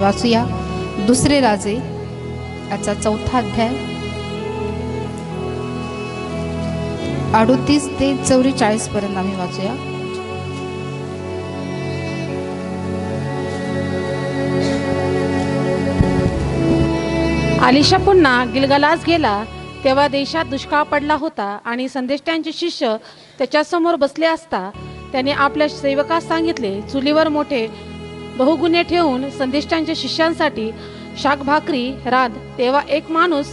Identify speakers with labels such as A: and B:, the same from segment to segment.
A: वाचूया दुसरे राजे याचा 4था अध्याय 38 ते 44 पर्यंत आम्ही वाचूया.
B: अलिशा पुन्हा गिलगालास गेला तेव्हा देशात दुष्काळ पडला होता आणि संदेष्टांचे शिष्य त्याच्यासमोर बसले असता त्याने आपल्या सेवकास सांगितले, चुलीवर मोठे बहुगुणे ठेवून संदेष्टांच्या शिष्यांसाठी शाकभाकरी राध. तेव्हा एक माणूस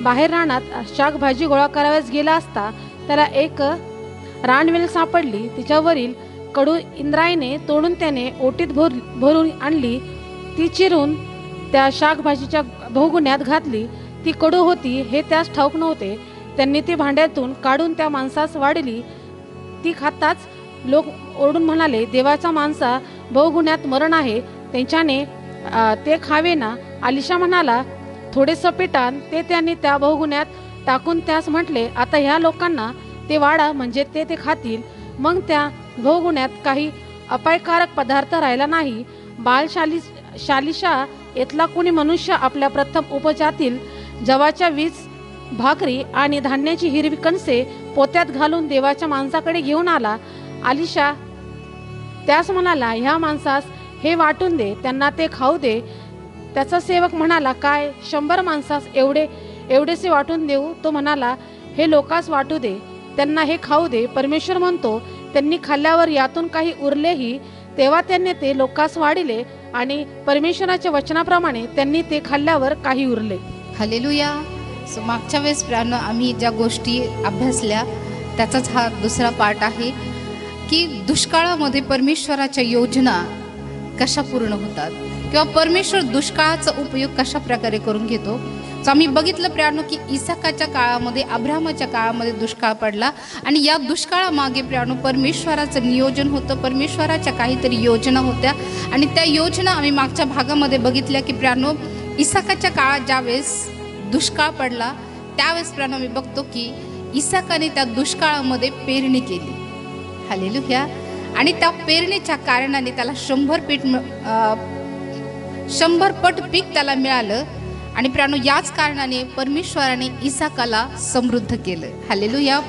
B: बाहेर रानात शाकभाजी गोळा कराव्यास गेला असता त्याला एक रानवेल सापडली. तिच्यावरील कडू इंद्रायणे तोडून त्याने ओटीत भरून आणली. ती चिरून त्या शाकभाजीच्या बहुगुण्यात घातली. ती कडू होती हे त्यास ठाऊक नव्हते. त्यांनी ती भांड्यातून काढून त्या माणसास वाढली. ती खाताच लोक ओरडून म्हणाले, देवाचा माणसा बहुगुण्यात मरण आहे, त्यांच्याने ते खावे ना. अलिशा म्हणाला, थोडेसे पीठ आण. ते त्यांनी त्या बहुगुण्यात टाकून त्यास म्हटले, आता ह्या लोकांना ते वाढा, म्हणजे ते खातील. मग त्या बहुगुण्यात काही अपायकारक पदार्थ राहिला नाही. शालिशा येथला कोणी मनुष्य आपल्या प्रथम उपजातील जवाच्या 20 भाकरी आणि धान्याची हिरवी कणसे पोत्यात घालून देवाच्या माणसाकडे घेऊन आला. अलिशा त्यास म्हणाला, ह्या माणसास हे वाटून दे, त्यांना ते खाऊ दे. त्याचा सेवक म्हणाला, काय 100 माणसास एवढेसे वाटून देऊ? तो म्हणाला, हे लोकास वाटू दे, त्यांना हे खाऊ दे. परमेश्वर म्हणतो, त्यांनी खाल्ल्यावर यातून काही उरलेही. तेव्हा त्यांनी ते लोकास वाढिले आणि परमेश्वराच्या वचनाप्रमाणे त्यांनी ते खाल्ल्यावर काही उरले.
A: हालेलुया. मागच्या वेळेस प्राण आम्ही ज्या गोष्टी अभ्यासल्या त्याचाच हा दुसरा पार्ट आहे की दुष्काळामध्ये परमेश्वराच्या योजना कशा पूर्ण होतात किंवा परमेश्वर दुष्काळाचा उपयोग कशा प्रकारे करून घेतो. सो आम्ही बघितलं प्रियानो की इसाकाच्या काळामध्ये, अब्राहमाच्या काळामध्ये दुष्काळ पडला आणि या दुष्काळामागे प्रियानो परमेश्वराचं नियोजन होतं. परमेश्वराच्या काहीतरी योजना होत्या आणि त्या योजना आम्ही मागच्या भागामध्ये बघितल्या की प्रियानो इसाकाच्या काळात ज्यावेळेस दुष्काळ पडला त्यावेळेस प्रियानो आम्ही बघतो की इसाकाने त्या दुष्काळामध्ये पेरणी केली. हालेलुया. आणि त्या पेरणीच्या कारणाने त्याला 100 पट पीक त्याला मिळालं. आणि प्रियानो याच कारणाने परमेश्वराने इसाकाला समृद्ध केलं. हालेलुया.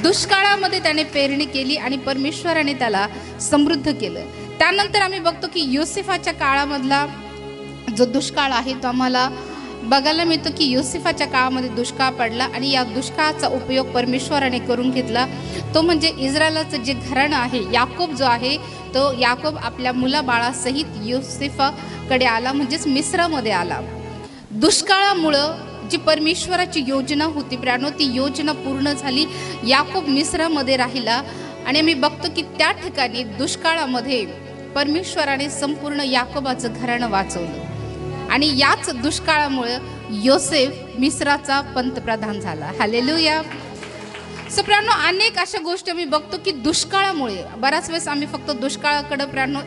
A: दुष्काळामध्ये त्याने पेरणी केली आणि परमेश्वराने त्याला समृद्ध केलं. त्यानंतर आम्ही बघतो की योसेफाच्या काळामधला जो दुष्काळ आहे तो आम्हाला बघायला मिळतो की योसेफाच्या काळामध्ये दुष्काळ पडला आणि या दुष्काळाचा उपयोग परमेश्वराने करून घेतला. तो म्हणजे इस्रायलाचं जे घराणं आहे, याकोब जो आहे, तो याकोब आपल्या मुलाबाळासहित योसेफाकडे आला, म्हणजेच मिस्रमध्ये आला. दुष्काळामुळं जी परमेश्वराची योजना होती प्रियानो, ती योजना पूर्ण झाली. याकोब मिस्रमध्ये राहिला आणि आम्ही बघतो की त्या ठिकाणी दुष्काळामध्ये परमेश्वराने संपूर्ण याकोबाचं घराणं वाचवलं आणि याच दुष्काळामुळे योसेफ मिस्राचा पंतप्रधान झाला. हालेलुया. सो प्रियानो अनेक अशा गोष्टी आम्ही बघतो की दुष्काळामुळे बऱ्याच वेळेस आम्ही फक्त दुष्काळाकडे प्रियानो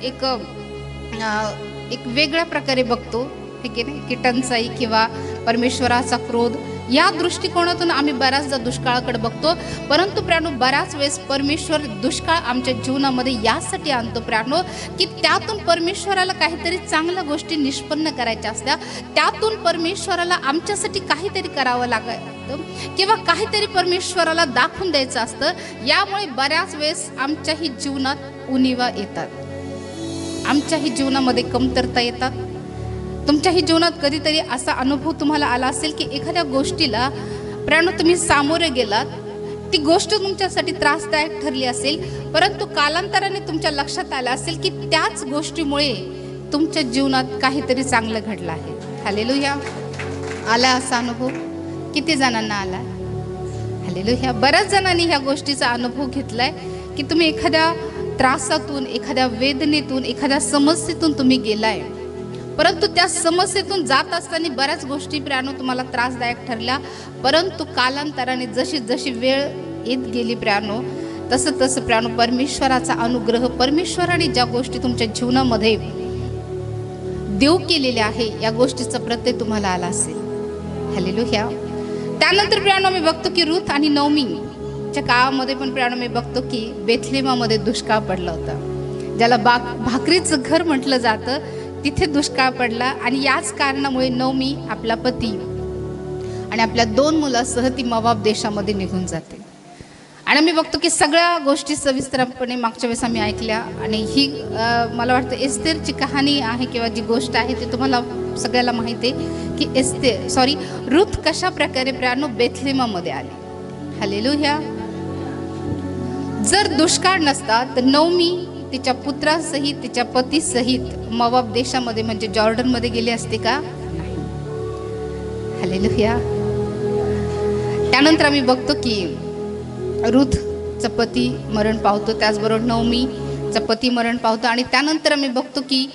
A: एक वेगळ्या प्रकारे बघतो, ठीक आहे ना, की टंचाई किंवा परमेश्वराचा क्रोध या दृष्टिकोनातून आम्ही बऱ्याचदा दुष्काळाकडे बघतो. परंतु प्रियानो बऱ्याच वेळेस परमेश्वर दुष्काळ आमच्या जीवनामध्ये यासाठी आणतो प्रियानो की त्यातून परमेश्वराला काहीतरी चांगल्या गोष्टी निष्पन्न करायच्या असतात. त्यातून परमेश्वराला आमच्यासाठी काहीतरी करावं लागतं किंवा काहीतरी परमेश्वराला दाखवून द्यायचं असतं. यामुळे बऱ्याच वेळेस आमच्याही जीवनात उणिवा येतात, आमच्याही जीवनामध्ये कमतरता येतात. तुमच्याही जीवनात कधीतरी असा अनुभव तुम्हाला आला असेल की एखाद्या गोष्टीला प्रियानो तुम्ही सामोरे गेलात, ती गोष्ट तुमच्यासाठी त्रासदायक ठरली असेल, परंतु कालांतराने तुमच्या लक्षात आलं असेल की त्याच गोष्टीमुळे तुमच्या जीवनात काहीतरी चांगलं घडलं आहे. हालेलुया. आला असा अनुभव? किती जणांना आला? हालेलुया. बऱ्याच जणांनी ह्या गोष्टीचा अनुभव घेतलाय की तुम्ही एखाद्या त्रासातून, एखाद्या वेदनेतून, एखाद्या समस्येतून तुम्ही गेलाय, परंतु त्या समस्येतून जात असताना बऱ्याच गोष्टी प्रियानो तुम्हाला त्रासदायक ठरल्या. परंतु कालांतराने जशी जशी वेळ येत गेली प्रियानो, तसं तसं प्रियानो परमेश्वराचा अनुग्रह, परमेश्वराने ज्या गोष्टी तुमच्या जीवनामध्ये देव केलेल्या आहे या गोष्टीचा प्रत्यय तुम्हाला आला असेल. हालेलुया. त्यानंतर प्रियानो मी बघतो की रुथ आणि नवमीच्या काळामध्ये पण प्रियानो मी बघतो की बेथलेमामध्ये दुष्काळ पडला होता, ज्याला भाकरीचं घर म्हटलं जातं तिथे दुष्काळ पडला आणि याच कारणामुळे नवमी आपला पती आणि आपल्या 2 मुलांसह ती मोआब देशामध्ये निघून जाते. आणि मी बघतो की सगळ्या गोष्टी सविस्तरपणे मागच्या वेळेस आम्ही ऐकल्या आणि ही मला वाटतं एस्तेरची कहाणी आहे किंवा जी गोष्ट आहे ती तुम्हाला सगळ्याला माहिती आहे की रुथ कशा प्रकारे प्रियानो बेथलेहममध्ये आली. हालेलुया. जर दुष्काळ नसता तर नवमी तिच्या पुत्रासहित तिच्या पतीसहित मोआब देशामध्ये म्हणजे जॉर्डनमध्ये गेले असते का? हालेलुया. त्यानंतर आम्ही बघतो की रुथचा पती मरण पावतो, त्याचबरोबर नवमीचा पती मरण पावतो आणि त्यानंतर आम्ही बघतो की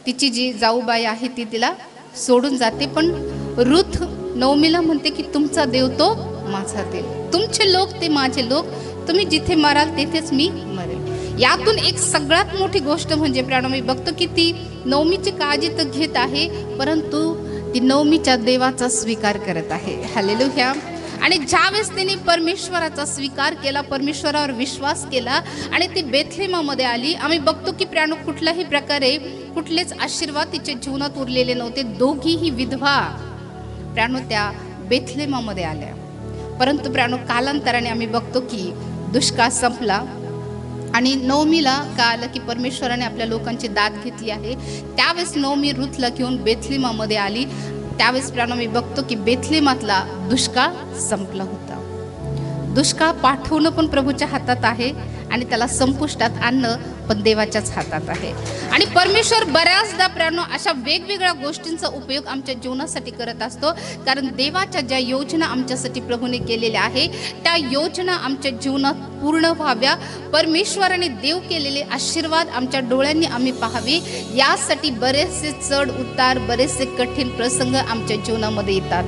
A: तिची जी जाऊबाई आहे ती तिला सोडून जाते. पण रुथ नवमीला म्हणते की तुमचा देव तो माझा देव, तुमचे लोक ते माझे लोक, तुम्ही जिथे माराल तिथेच मी मरेल. यातून एक सगळ्यात मोठी गोष्ट म्हणजे प्रियानो मी बघतो की ती नवमीची काळजी तर घेत आहे परंतु ती नवमीच्या देवाचा स्वीकार करत आहे. हालेलुया. आणि ज्यावेळेस तिने परमेश्वराचा स्वीकार केला, परमेश्वरावर विश्वास केला आणि ती बेथलेहममध्ये आली, आम्ही बघतो की प्रियानो कुठल्याही प्रकारे कुठलेच आशीर्वाद तिच्या जीवनात उरलेले नव्हते. दोघीही विधवा प्रियानो त्या बेथलेहममध्ये आल्या. परंतु प्रियानो कालांतराने आम्ही बघतो की दुष्काळ संपला आणि नवमीला कळालं की परमेश्वराने आपल्या लोकांची दाद घेतली आहे. त्यावेळेस नवमी रुथला घेऊन बेथलेहममध्ये आली. त्यावेळेस प्रियानो मी बघतो की बेथलेहमातला दुष्काळ संपला होता. दुष्काळ पाठवणं पण प्रभूच्या हातात आहे आणि त्याला संपुष्टात आणणं पण देवाच्याच हातात आहे. आणि परमेश्वर बऱ्याचदा प्रियानो अशा वेगवेगळ्या गोष्टींचा उपयोग आमच्या जीवनासाठी करत असतो, कारण देवाच्या ज्या योजना आमच्यासाठी प्रभूने केलेल्या आहे त्या योजना आमच्या जीवनात पूर्ण व्हाव्या, परमेश्वराने देव केलेले आशीर्वाद आमच्या डोळ्यांनी आम्ही पाहावे, यासाठी बरेचसे चढ उतार, बरेचसे कठीण प्रसंग आमच्या जीवनामध्ये येतात.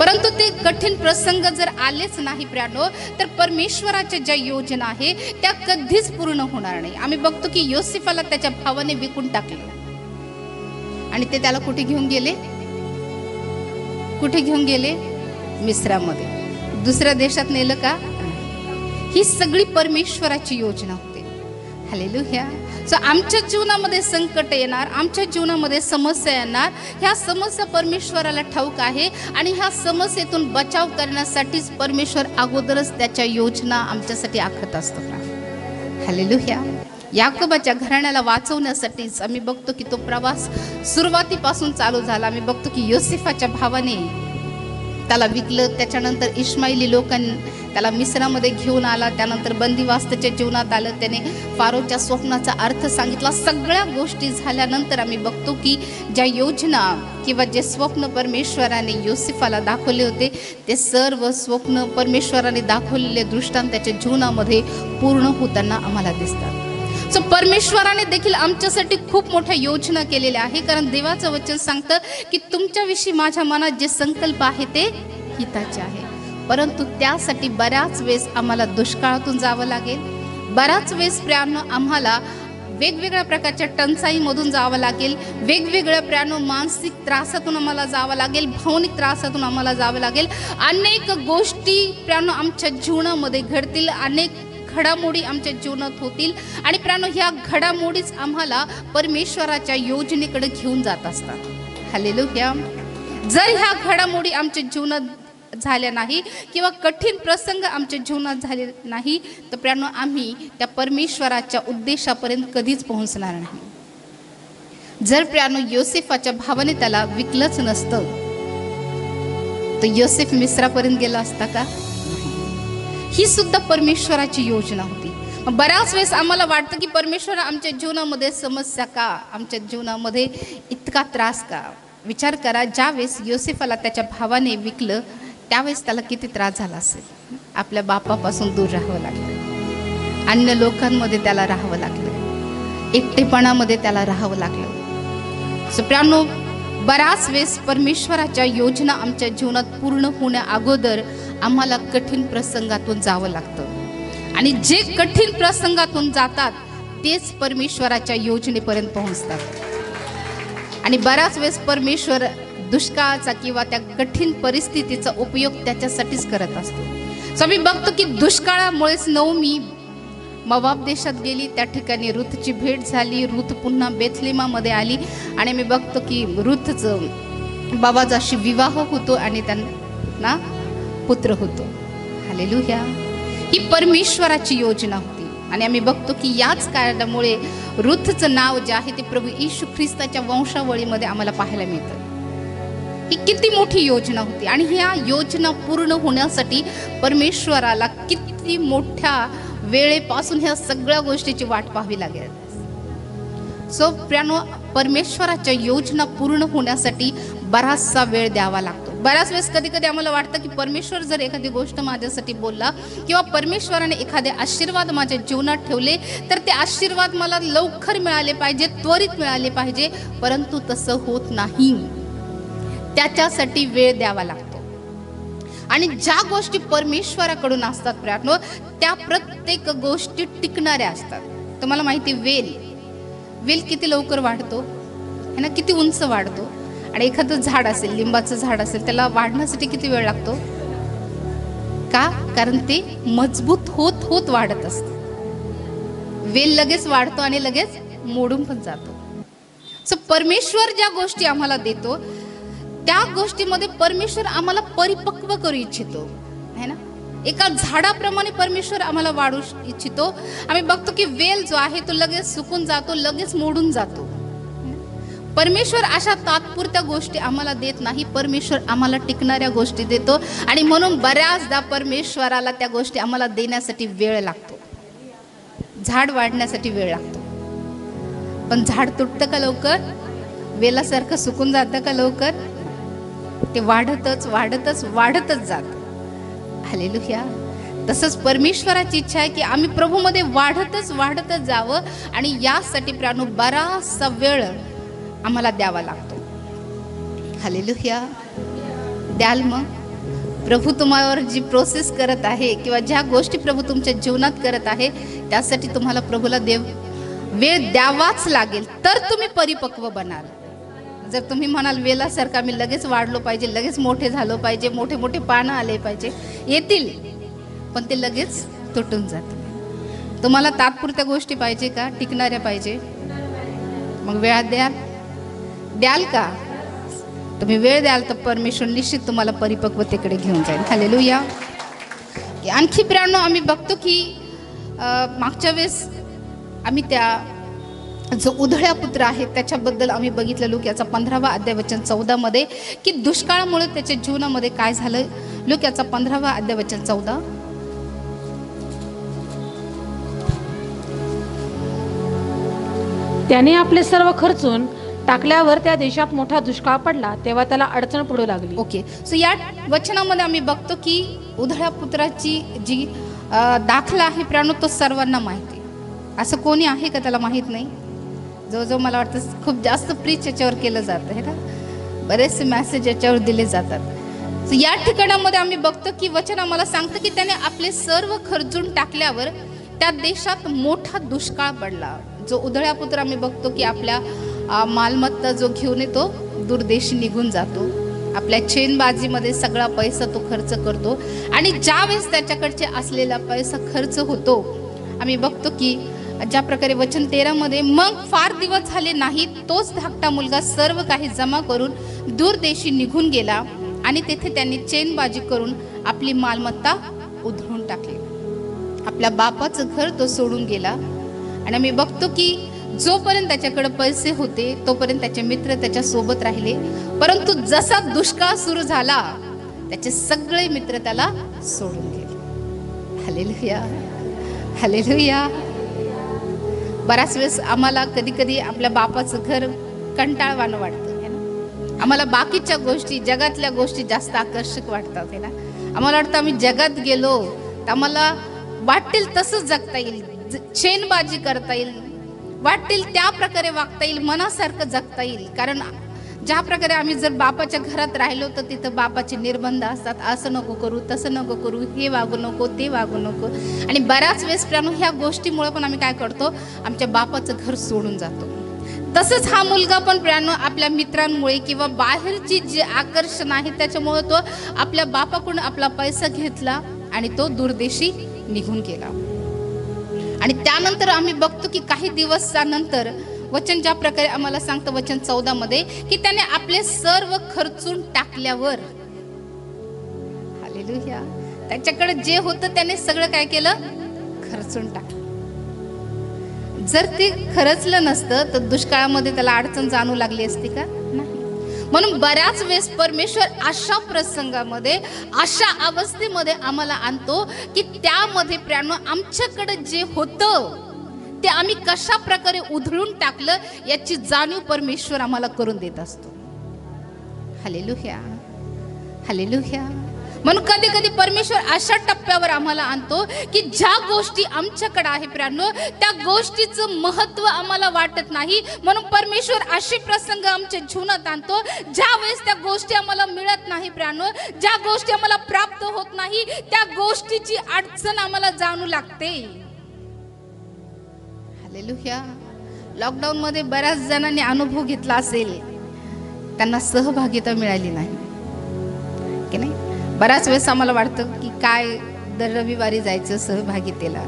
A: परंतु ते कठीण प्रसंग जर आलेच नाही प्रियानो तर परमेश्वराच्या ज्या योजना आहे त्या कधीच पूर्ण होणार नाही. आम्ही बघतो की योसेफाला त्याच्या भावाने विकून टाकलं आणि ते त्याला कुठे घेऊन गेले? कुठे घेऊन गेले? मिस्रामध्ये. दुसऱ्या देशात नेलं का? ही सगळी परमेश्वराची योजना होती. हालेलुया. सो आमच्या जीवनामध्ये संकट येणार, आमच्या जीवनामध्ये समस्या येणार, ह्या समस्या परमेश्वराला ठाऊक आहे आणि ह्या समस्येतून बचाव करण्यासाठीच परमेश्वर अगोदरच त्याच्या योजना आमच्यासाठी आखत असतो. हालेलुया. याकोबाच्या घराण्याला वाचवण्यासाठीच आम्ही बघतो की तो प्रवास सुरुवातीपासून चालू झाला. आम्ही बघतो की योसेफाच्या भावाने त्याला विकलं, त्याच्यानंतर इस्माईली लोकांनी त्याला मिस्रामध्ये घेऊन आला, त्यानंतर बंदिवास त्याच्या जीवनात आलं, त्याने फारोच्या स्वप्नाचा अर्थ सांगितला. सगळ्या गोष्टी झाल्यानंतर आम्ही बघतो की ज्या योजना किंवा जे स्वप्न परमेश्वराने योसेफाला दाखवले होते ते सर्व स्वप्न परमेश्वराने दाखवलेले दृष्टांत त्याच्या जीवनामध्ये पूर्ण होताना आम्हाला दिसतात. सो परमेश्वराने देखील आमच्यासाठी खूप मोठ्या योजना केलेल्या आहे, कारण देवाचं वचन सांगतं की तुमच्याविषयी माझ्या मनात जे संकल्प आहे ते हिताचे आहे. परंतु त्यासाठी बऱ्याच वेळेस आम्हाला दुष्काळातून जावं लागेल, बऱ्याच वेळेस प्रियानो आम्हाला वेगवेगळ्या प्रकारच्या टंचाईमधून जावं लागेल, वेगवेगळ्या प्रियानो मानसिक त्रासातून आम्हाला जावं लागेल, भावनिक त्रासातून आम्हाला जावं लागेल. अनेक गोष्टी प्रियानो आमच्या जीवनामध्ये घडतील, अनेक घडामोडी आमच्या जीवनात होतील आणि प्रियानो ह्या घडामोडीच आम्हाला परमेश्वराच्या योजनेकडे घेऊन जात असतात. हालेलुया. जर ह्या घडामोडी आमच्या जीवनात झाल्या नाही किंवा कठीण प्रसंग आमच्या जीवनात झाले नाही तर प्रियानो आम्ही त्या परमेश्वराच्या उद्देशापर्यंत कधीच पोहोचणार नाही. जर प्रियानो योसेफाच्या भावाने त्याला विकलंच नसतं तर योसेफ मिस्रापर्यंत गेला असता का? ही सुद्धा परमेश्वराची योजना होती. बऱ्याच वेळेस आम्हाला वाटतं की परमेश्वर आमच्या जीवनामध्ये समस्या का, आमच्या जीवनामध्ये इतका त्रास का? विचार करा, ज्यावेळेस योसेफाला त्याच्या भावाने विकलं त्यावेळेस त्याला किती त्रास झाला असेल. आपल्या बापापासून दूर राहावं लागलं, अन्य लोकांमध्ये त्याला राहावं लागलं, एकटेपणामध्ये त्याला राहावं लागलं. सो प्रियानो बऱ्याच वेळेस परमेश्वराच्या योजना आमच्या जीवनात पूर्ण होण्या अगोदर आम्हाला कठीण प्रसंगातून जावं लागतं आणि जे कठीण प्रसंगातून जातात तेच परमेश्वराच्या योजनेपर्यंत पोहोचतात. आणि बऱ्याच वेळेस परमेश्वर दुष्काळाचा किंवा त्या कठीण परिस्थितीचा उपयोग त्याच्यासाठीच करत असतो. सो आम्ही बघतो की दुष्काळामुळेच नवमी मोवाब देशात गेली. त्या ठिकाणी रुथची भेट झाली. रुथ पुन्हा बेथलेमामध्ये आली आणि मी बघतो की रुथचं बाबाजाशी विवाह होतो आणि त्यांना पुत्र होतो. हालेलुया. ही परमेश्वराची योजना होती आणि आम्ही बघतो की याच कारणामुळे रुथचं नाव जे आहे ते प्रभू येशू ख्रिस्ताच्या वंशावळीमध्ये आम्हाला पाहायला मिळतं. ही किती मोठी योजना होती आणि ह्या योजना पूर्ण होण्यासाठी परमेश्वराला किती मोठ्या वेळेपासून ह्या सगळ्या गोष्टीची वाट पाहावी लागेल. सो प्रियानो, परमेश्वराच्या योजना पूर्ण होण्यासाठी बराचसा वेळ द्यावा लागतो. बऱ्याच वेळेस कधी कधी आम्हाला वाटतं की परमेश्वर जर एखादी गोष्ट माझ्यासाठी बोलला किंवा परमेश्वराने एखादे आशीर्वाद माझ्या जीवनात ठेवले तर ते आशीर्वाद मला लवकर मिळाले पाहिजे, त्वरित मिळाले पाहिजे, परंतु तसं होत नाही. त्याच्यासाठी वेळ द्यावा लागतो. आणि ज्या गोष्टी परमेश्वराकडून असतात प्रियानो, त्या प्रत्येक गोष्टी टिकणाऱ्या असतात. तुम्हाला माहिती, वेल किती लवकर वाढतो है ना, किती उंच वाढतो. आणि एखादं झाड असेल, लिंबाचं झाड असेल, त्याला वाढण्यासाठी किती वेळ लागतो का? कारण ते मजबूत होत होत वाढत असतं. वेल लगेच वाढतो आणि लगेच मोडून पण जातो. सो परमेश्वर ज्या गोष्टी आम्हाला देतो त्या गोष्टीमध्ये परमेश्वर आम्हाला परिपक्व करू इच्छितो है ना. एका झाडाप्रमाणे परमेश्वर आम्हाला वाढू इच्छितो. आम्ही बघतो की वेल जो आहे तो लगेच सुकून जातो, लगेच मोडून जातो. परमेश्वर अशा तात्पुरत्या गोष्टी आम्हाला देत नाही. परमेश्वर आम्हाला टिकणाऱ्या गोष्टी देतो आणि म्हणून बऱ्याचदा परमेश्वराला त्या गोष्टी आम्हाला देण्यासाठी वेळ लागतो. झाड वाढण्यासाठी वेळ लागतो. पण झाड तुटतं का लवकर? वेलासारखं सुकून जातं का लवकर? ते वाढतच वाढतच वाढतच जातं. हालेलुया. तसंच परमेश्वराची इच्छा आहे की आम्ही प्रभूमध्ये वाढतच वाढतच जावं आणि यासाठी प्राणू बराचसा वेळ आम्हाला द्यावा लागतो. हालेलुया. द्याल मग? प्रभू तुम्हावर जी प्रोसेस करत आहे किंवा ज्या गोष्टी प्रभू तुमच्या जीवनात करत आहे त्यासाठी तुम्हाला प्रभूला वेळ द्यावाच लागेल, तर तुम्ही परिपक्व बनाल. जर तुम्ही म्हणाल वेलासारखं आम्ही लगेच वाढलो पाहिजे, लगेच मोठे झालो पाहिजे, मोठे मोठे पानं आले पाहिजे, येतील पण ते लगेच तुटून जातील. तुम्हाला तात्पुरत्या गोष्टी पाहिजे का? टिकणाऱ्या पाहिजे? मग वेळ द्याल का? तुम्ही वेळ द्याल तर परमेश्वर निश्चित तुम्हाला परिपक्वतेकडे घेऊन जाईल. हालेलुया. आणखी प्रियांनो, आम्ही बघतो की मागच्या वेळेस आम्ही त्या जो उधळ्या पुत्र आहे त्याच्याबद्दल आम्ही बघितलं. लूकाचा 15वा अध्याय वचन 14 मध्ये की दुष्काळामुळे त्याच्या जीवनामध्ये काय झालं. लूकाचा 15वा अध्याय वचन 14.
B: त्याने आपले सर्व खर्चून टाकल्यावर त्या देशात मोठा दुष्काळ पडला, तेव्हा त्याला अडचण पडू लागली.
A: ओके. सो या वचनामध्ये आम्ही बघतो की उधळ्या पुत्राची जी दाखला आहे प्राणू, तो सर्वांना माहिती. असं कोणी आहे का त्याला माहीत नाही? जो मला वाटतं खूप जास्त प्रीच याच्यावर केलं जातं है ना, बरेचसे मॅसेज याच्यावर दिले जातात. सो या ठिकाणामध्ये आम्ही बघतो की वचन आम्हाला सांगतं की त्याने आपले सर्व खर्चून टाकल्यावर त्या देशात मोठा दुष्काळ पडला. जो उधळ्या पुत्र आम्ही बघतो की आपल्या मालमत्ता जो घेऊन येतो दूरदेशी निघून जातो. आपल्या चेनबाजीमध्ये सगळा पैसा तो खर्च करतो आणि ज्यावेळेस त्याच्याकडचे असलेला पैसा खर्च होतो, आम्ही बघतो की ज्या प्रकारे वचन 13 मध्ये, मग फार दिवस झाले नाही तोच धाकटा मुलगा सर्व काही जमा करून दूरदेशी निघून गेला आणि तेथे त्यांनी चेनबाजी करून आपली मालमत्ता उधळून टाकली. आपल्या बापाचं घर तो सोडून गेला. आणि आम्ही बघतो की जोपर्यंत त्याच्याकडे पैसे होते तोपर्यंत त्याचे मित्र त्याच्या सोबत राहिले, परंतु जसा दुष्काळ सुरू झाला त्याचे सगळे मित्र त्याला सोडून गेले. हालेलुया. हालेलुया. बऱ्याच वेळेस आम्हाला कधी कधी आपल्या बापाचं घर कंटाळवाणं वाटतं है ना. आम्हाला बाकीच्या गोष्टी, जगातल्या गोष्टी जास्त आकर्षक वाटतात है ना. आम्हाला वाटतं आम्ही जगात गेलो तर आम्हाला वाटेल तसंच जगता येईल, चेनबाजी करता येईल, वाटेल त्या प्रकारे वागता येईल, मनासारखं जगता येईल. कारण ज्या प्रकारे आम्ही जर बापाच्या घरात राहिलो तर तिथं बापाचे निर्बंध असतात. असं नको करू, तसं नको करू, हे वागू नको, ते वागू नको. आणि बऱ्याच वेळेस प्रियांनो ह्या गोष्टीमुळे पण आम्ही काय करतो, आमच्या बापाचं घर सोडून जातो. तसंच हा मुलगा पण प्रियांनो आपल्या मित्रांमुळे किंवा बाहेरची जे आकर्षण आहे त्याच्यामुळे तो आपल्या बापाकडून आपला पैसा घेतला आणि तो दूरदेशी निघून गेला. आणि त्यानंतर आम्ही बघतो की काही दिवसानंतर वचन ज्या प्रकारे आम्हाला सांगतं वचन 14 मध्ये की त्याने आपले सर्व खर्चून टाकल्यावर, हालेलुया, त्याच्याकडे जे होतं त्याने सगळं काय केलं, खर्चून टाकलं. जर ते खर्चलं नसतं तर दुष्काळामध्ये त्याला अडचण जाणू लागली असती का? नाही. म्हणून बऱ्याच वेळेस परमेश्वर अशा प्रसंगामध्ये, अशा अवस्थेमध्ये आम्हाला आणतो की त्यामध्ये प्रियांनो आमच्याकडे जे होतं ते आम्ही कशा प्रकारे उधळून टाकलं याची जाणीव परमेश्वर आम्हाला करून देत असतो. Hallelujah, hallelujah. म्हणून कधी कधी परमेश्वर अशा टप्प्यावर आम्हाला आणतो की ज्या गोष्टी आमच्याकडे आहे प्रियांनो त्या गोष्टीचं महत्व आम्हाला वाटत नाही. म्हणून परमेश्वर असे प्रसंग आमच्या जीवनात आणतो ज्या वेळेस त्या गोष्टी आम्हाला मिळत नाही प्रियांनो, ज्या गोष्टी आम्हाला प्राप्त होत नाही त्या गोष्टीची अडचण आम्हाला जाणू लागते. हालेलुया. लॉकडाऊन मध्ये बऱ्याच जणांनी अनुभव घेतला असेल, त्यांना सहभागिता मिळाली नाही की नाही. बऱ्याच वेळेस आम्हाला वाटतं की काय दर रविवारी जायचं सहभागितेला,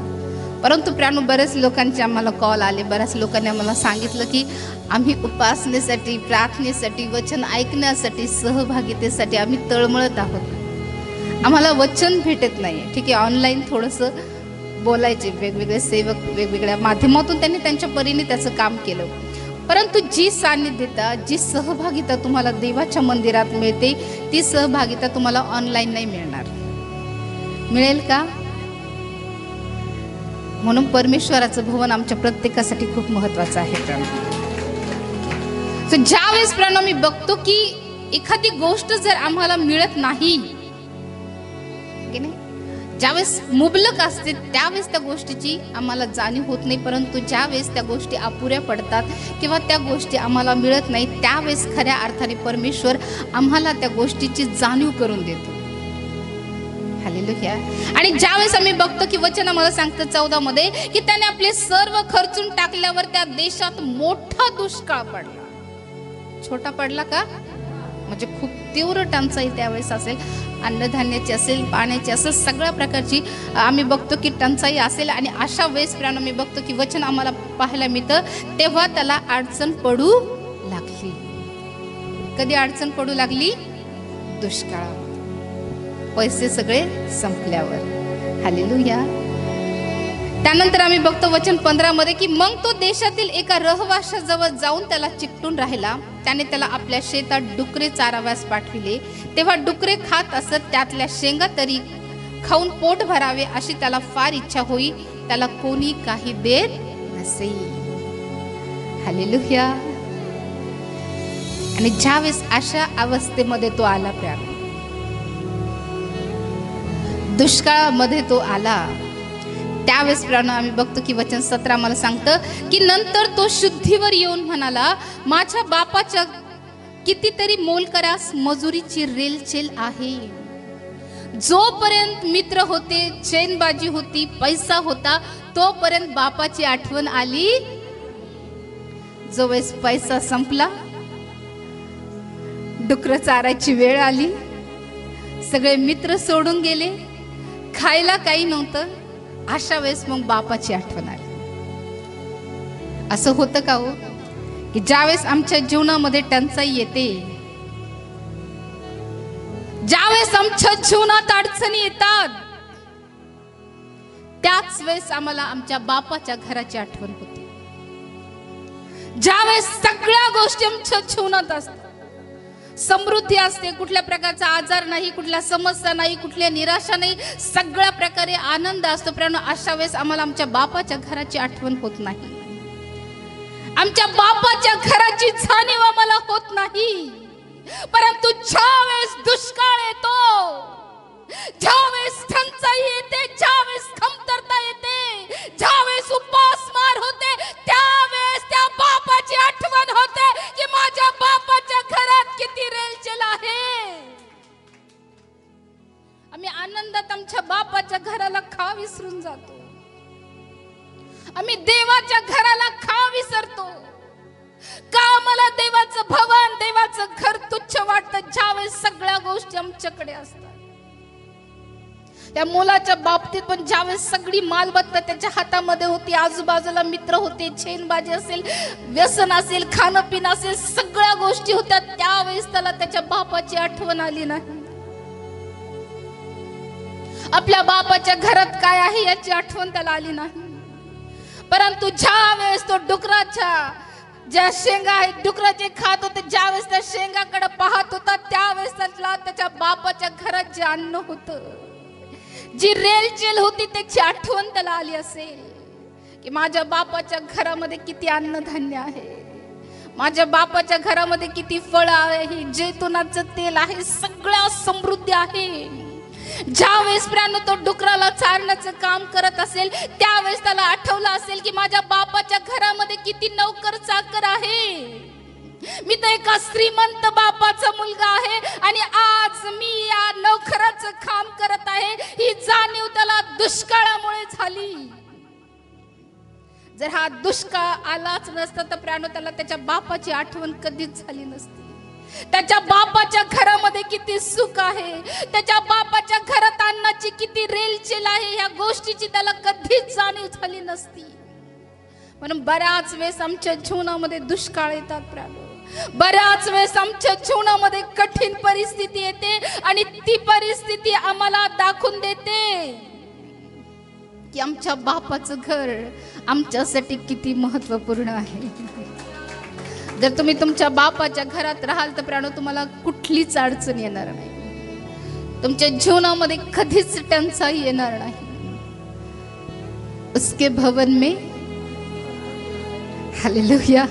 A: परंतु प्रियांनो बरेच लोकांचे आम्हाला कॉल आले, बऱ्याच लोकांनी आम्हाला सांगितलं की आम्ही उपासनेसाठी, प्रार्थनेसाठी, वचन ऐकण्यासाठी, सहभागितेसाठी आम्ही तळमळत आहोत. आम्हाला वचन भेटत नाही. ठीक आहे, ऑनलाईन थोडंसं बोलायचे, वेगवेगळे सेवक वेगवेगळ्या माध्यमातून त्यांनी त्यांच्या परीने त्याचं काम केलं, परंतु जी सान्निध्यता, जी सहभागिता तुम्हाला देवाच्या मंदिरात मिळते ती सहभागिता तुम्हाला ऑनलाईन नाही मिळणार. मिळेल का? म्हणून परमेश्वराचं भवन आमच्या प्रत्येकासाठी खूप महत्वाचं आहे. ज्यावेळेस प्रियांनो मी बघतो की एखादी गोष्ट जर आम्हाला मिळत नाही की नाही, ज्यावेळेस मुबलक असते त्यावेळेस त्या गोष्टीची आम्हाला जाणीव होत नाही, परंतु ज्यावेळेस त्या गोष्टी अपुऱ्या पडतात किंवा त्या गोष्टी आम्हाला मिळत नाही त्यावेळेस खऱ्या अर्थाने परमेश्वर आम्हाला त्या गोष्टीची जाणीव करून देतो. हालेलुया. आणि ज्यावेळेस आम्ही बघतो की वचन आम्हाला सांगतं 14 मध्ये की त्याने आपले सर्व खर्चून टाकल्यावर त्या देशात मोठा दुष्काळ पडला. छोटा पडला का? म्हणजे खूप तीव्र टंचाई त्यावेळेस असेल, अन्नधान्याची असेल, पाण्याची असेल, सगळ्या प्रकारची आम्ही बघतो की टंचाई असेल. आणि अशा वेळेस प्रियांनो मी बघतो की वचन आम्हाला पाहायला मिळतं तेव्हा त्याला अडचण पडू लागली. कधी अडचण पडू लागली? दुष्काळामध्ये, पैसे सगळे संपल्यावर. हालेलुया. त्यानंतर आम्ही बघतो वचन 15 मध्ये की मग तो देशातील एका रहवाशाजवळ जाऊन त्याला चिकटून राहिला. त्याने त्याला आपल्या शेतात डुकरे चाराव्यास पाठविले. तेव्हा डुकरे खात असत, त्यातल्या शेंगा तरी खाऊन पोट भरावे अशी त्याला फार इच्छा होई, त्याला कोणी काही देत नसे. हालेलुया. आणि ज्यावेळेस अशा अवस्थेमध्ये तो आला प्रियांनो, दुष्काळामध्ये तो आला, त्यावेळेस प्रियांनो आम्ही बघतो की वचन 17 मला सांगतं की नंतर तो शुद्धीवर येऊन म्हणाला, माझ्या बापाच्या कितीतरी मोलकरास मजुरीची रेलचेल आहे. जोपर्यंत मित्र होते, चैनबाजी होती, पैसा होता, तोपर्यंत बापाची आठवण आली. जो वेळेस पैसा संपला, डुकर चारायची वेळ आली, सगळे मित्र सोडून गेले, खायला काही नव्हतं, अशा वेळेस मग बापाची आठवण आली. असं होतं का हो की ज्यावेळेस आमच्या जीवनामध्ये टंचाई येते, ज्यावेळेस आमच्या जीवनात अडचणी येतात, त्याच वेळेस आम्हाला आमच्या बापाच्या घराची आठवण होते. ज्यावेळेस सगळ्या गोष्टी आमच्या जीवनात असतात, समृद्धी असते, कुठल्या प्रकारचा आजार नाही, कुठल्या समस्या नाही, कुठल्या निराशा नाही, सगळ्या प्रकारे आनंद असतो, प्रियांनो, अशा वेळेस आम्हाला आमच्या बापाच्या घराची आठवण होत नाही. आमच्या बापाच्या घराची जाणीव आम्हाला होत नाही. परंतु ज्यावेळेस दुष्काळ येतो, ज्यावेळेस टंचाई येते, ज्यावेळेस कमतरता येते, ज्यावेळेस उपासमार होते, त्यावेळेस त्या बापाची आठवण होते की माझ्या बापाच्या घरात किती रेलचेल आहे. आम्ही आनंदात आमच्या बापाच्या घराला का विसरून जातो? आम्ही देवाच्या घराला का विसरतो? का मला देवाचं भवन, देवाचं घर तुच्छ वाटतं ज्यावेळेस सगळ्या गोष्टी आमच्याकडे असतात? त्या मुलाच्या बाबतीत पण ज्यावेळेस सगळी मालमत्ता त्याच्या हातामध्ये होती, आजूबाजूला मित्र होते, छेनबाजी असेल, व्यसन असेल, खाणं पिणं असेल, सगळ्या गोष्टी होत्या, त्यावेळेस त्याला त्याच्या बापाची आठवण आली नाही. आपल्या बापाच्या घरात काय आहे याची आठवण त्याला आली नाही. परंतु ज्या वेळेस तो डुकराच्या ज्या शेंगा आहेत डुकराचे खात होते, ज्यावेळेस त्या शेंगाकडे पाहत होता, त्यावेळेस त्याला त्याच्या बापाच्या घरात जे अन्न होतं, जी रेलचेल होती, त्याची आठवण त्याला आली असेल की माझ्या बापाच्या घरामध्ये किती अन्नधान्य आहे, माझ्या बापाच्या घरामध्ये किती फळ आहे, जैतुनाचं तेल आहे, सगळ्या समृद्धी आहे. ज्यावेळेस प्राण तो डुकराला चारण्याचं काम करत असेल, त्यावेळेस त्याला आठवलं असेल की माझ्या बापाच्या घरामध्ये किती नौकर चाकर आहे, मी तर एका श्रीमंत बापाचा मुलगा आहे आणि आज मी या नोकराचं काम करत आहे. ही जाणीव त्याला दुष्काळामुळे झाली. जर हा दुष्काळ आलाच नसता तर प्राण त्याला त्याच्या बापाची आठवण कधीच झाली नसती. त्याच्या बापाच्या घरामध्ये किती सुख आहे, त्याच्या बापाच्या घरात अन्नाची किती रेलचेल आहे, या गोष्टीची त्याला कधीच जाणीव झाली नसती. म्हणून बऱ्याच वेळेस आमच्या जीवनामध्ये दुष्काळ येतात प्राण, बऱ्याच वेळेस आमच्या जीवनामध्ये कठीण परिस्थिती येते आणि ती परिस्थिती आम्हाला दाखवून देते की आमच्या बापाचं घर आमच्यासाठी किती महत्त्वपूर्ण आहे. जर तुम्ही तुमच्या बापाच्या घरात राहाल तर प्राणो तुम्हाला कुठलीच अडचण येणार नाही, तुमच्या जीवनामध्ये कधीच टंचाई येणार नाही. उसके भवन में हालेलुया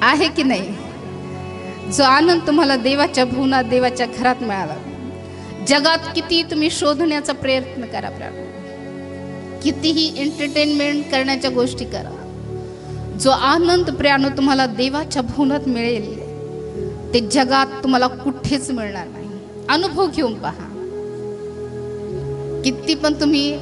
A: आहे की नाही. जो आनंद तुम्हाला देवाच्या भवनात देवाच्या घरात मिळाला, जगात किती तुम्ही शोधण्याचा प्रयत्न करा प्राणो, कितीही एंटरटेनमेंट करण्याच्या गोष्टी करा, जो आनंद प्रियानो तुम्हाला देवाच्या भवनात मिळेल ते जगात तुम्हाला कुठेच मिळणार नाही. अनुभव घेऊन पहा. किती पण तुम्ही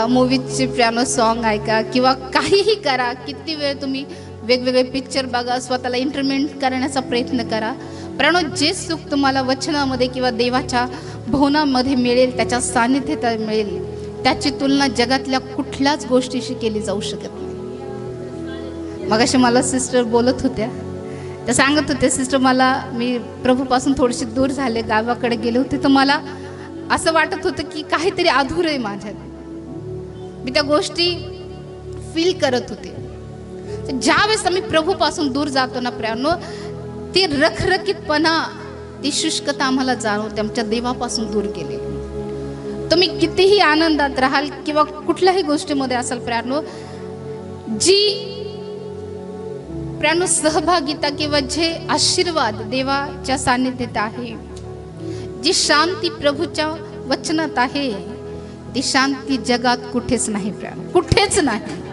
A: मूवीजचे प्रियानो सॉन्ग ऐका किंवा काहीही करा, किती वेळ तुम्ही वेगवेगळे पिक्चर बघा, स्वतःला एंटरटेनमेंट करण्याचा प्रयत्न करा, प्रियानो जे सुख तुम्हाला वचनामध्ये किंवा देवाच्या भवनामध्ये मिळेल, त्याच्या सानिध्यात मिळेल, त्याची तुलना जगातल्या कुठल्याच गोष्टीशी केली जाऊ शकत नाही. मगाशी मला सिस्टर बोलत होत्या, त्या सांगत होते, सिस्टर मला मी प्रभूपासून थोडीशी दूर झाले, गावाकडे गेले होते, तर मला असं वाटत होतं की काहीतरी अधूर आहे माझ्यात. मी त्या गोष्टी फील करत होते. ज्यावेळेस आम्ही प्रभूपासून दूर जातो ना प्रियानो, ती रखरखीतपणा, ती शुष्कता आम्हाला जाणवते. आमच्या देवापासून दूर गेले. तुम्ही कितीही आनंदात राहाल किंवा कुठल्याही गोष्टीमध्ये असाल प्रियानो, जी प्रियानो सहभागिता किंवा जे आशीर्वाद देवाच्या सानिध्यात आहे, जी शांती प्रभूच्या वचनात आहे, ती शांती जगात कुठेच नाही प्रियानो, कुठेच नाही.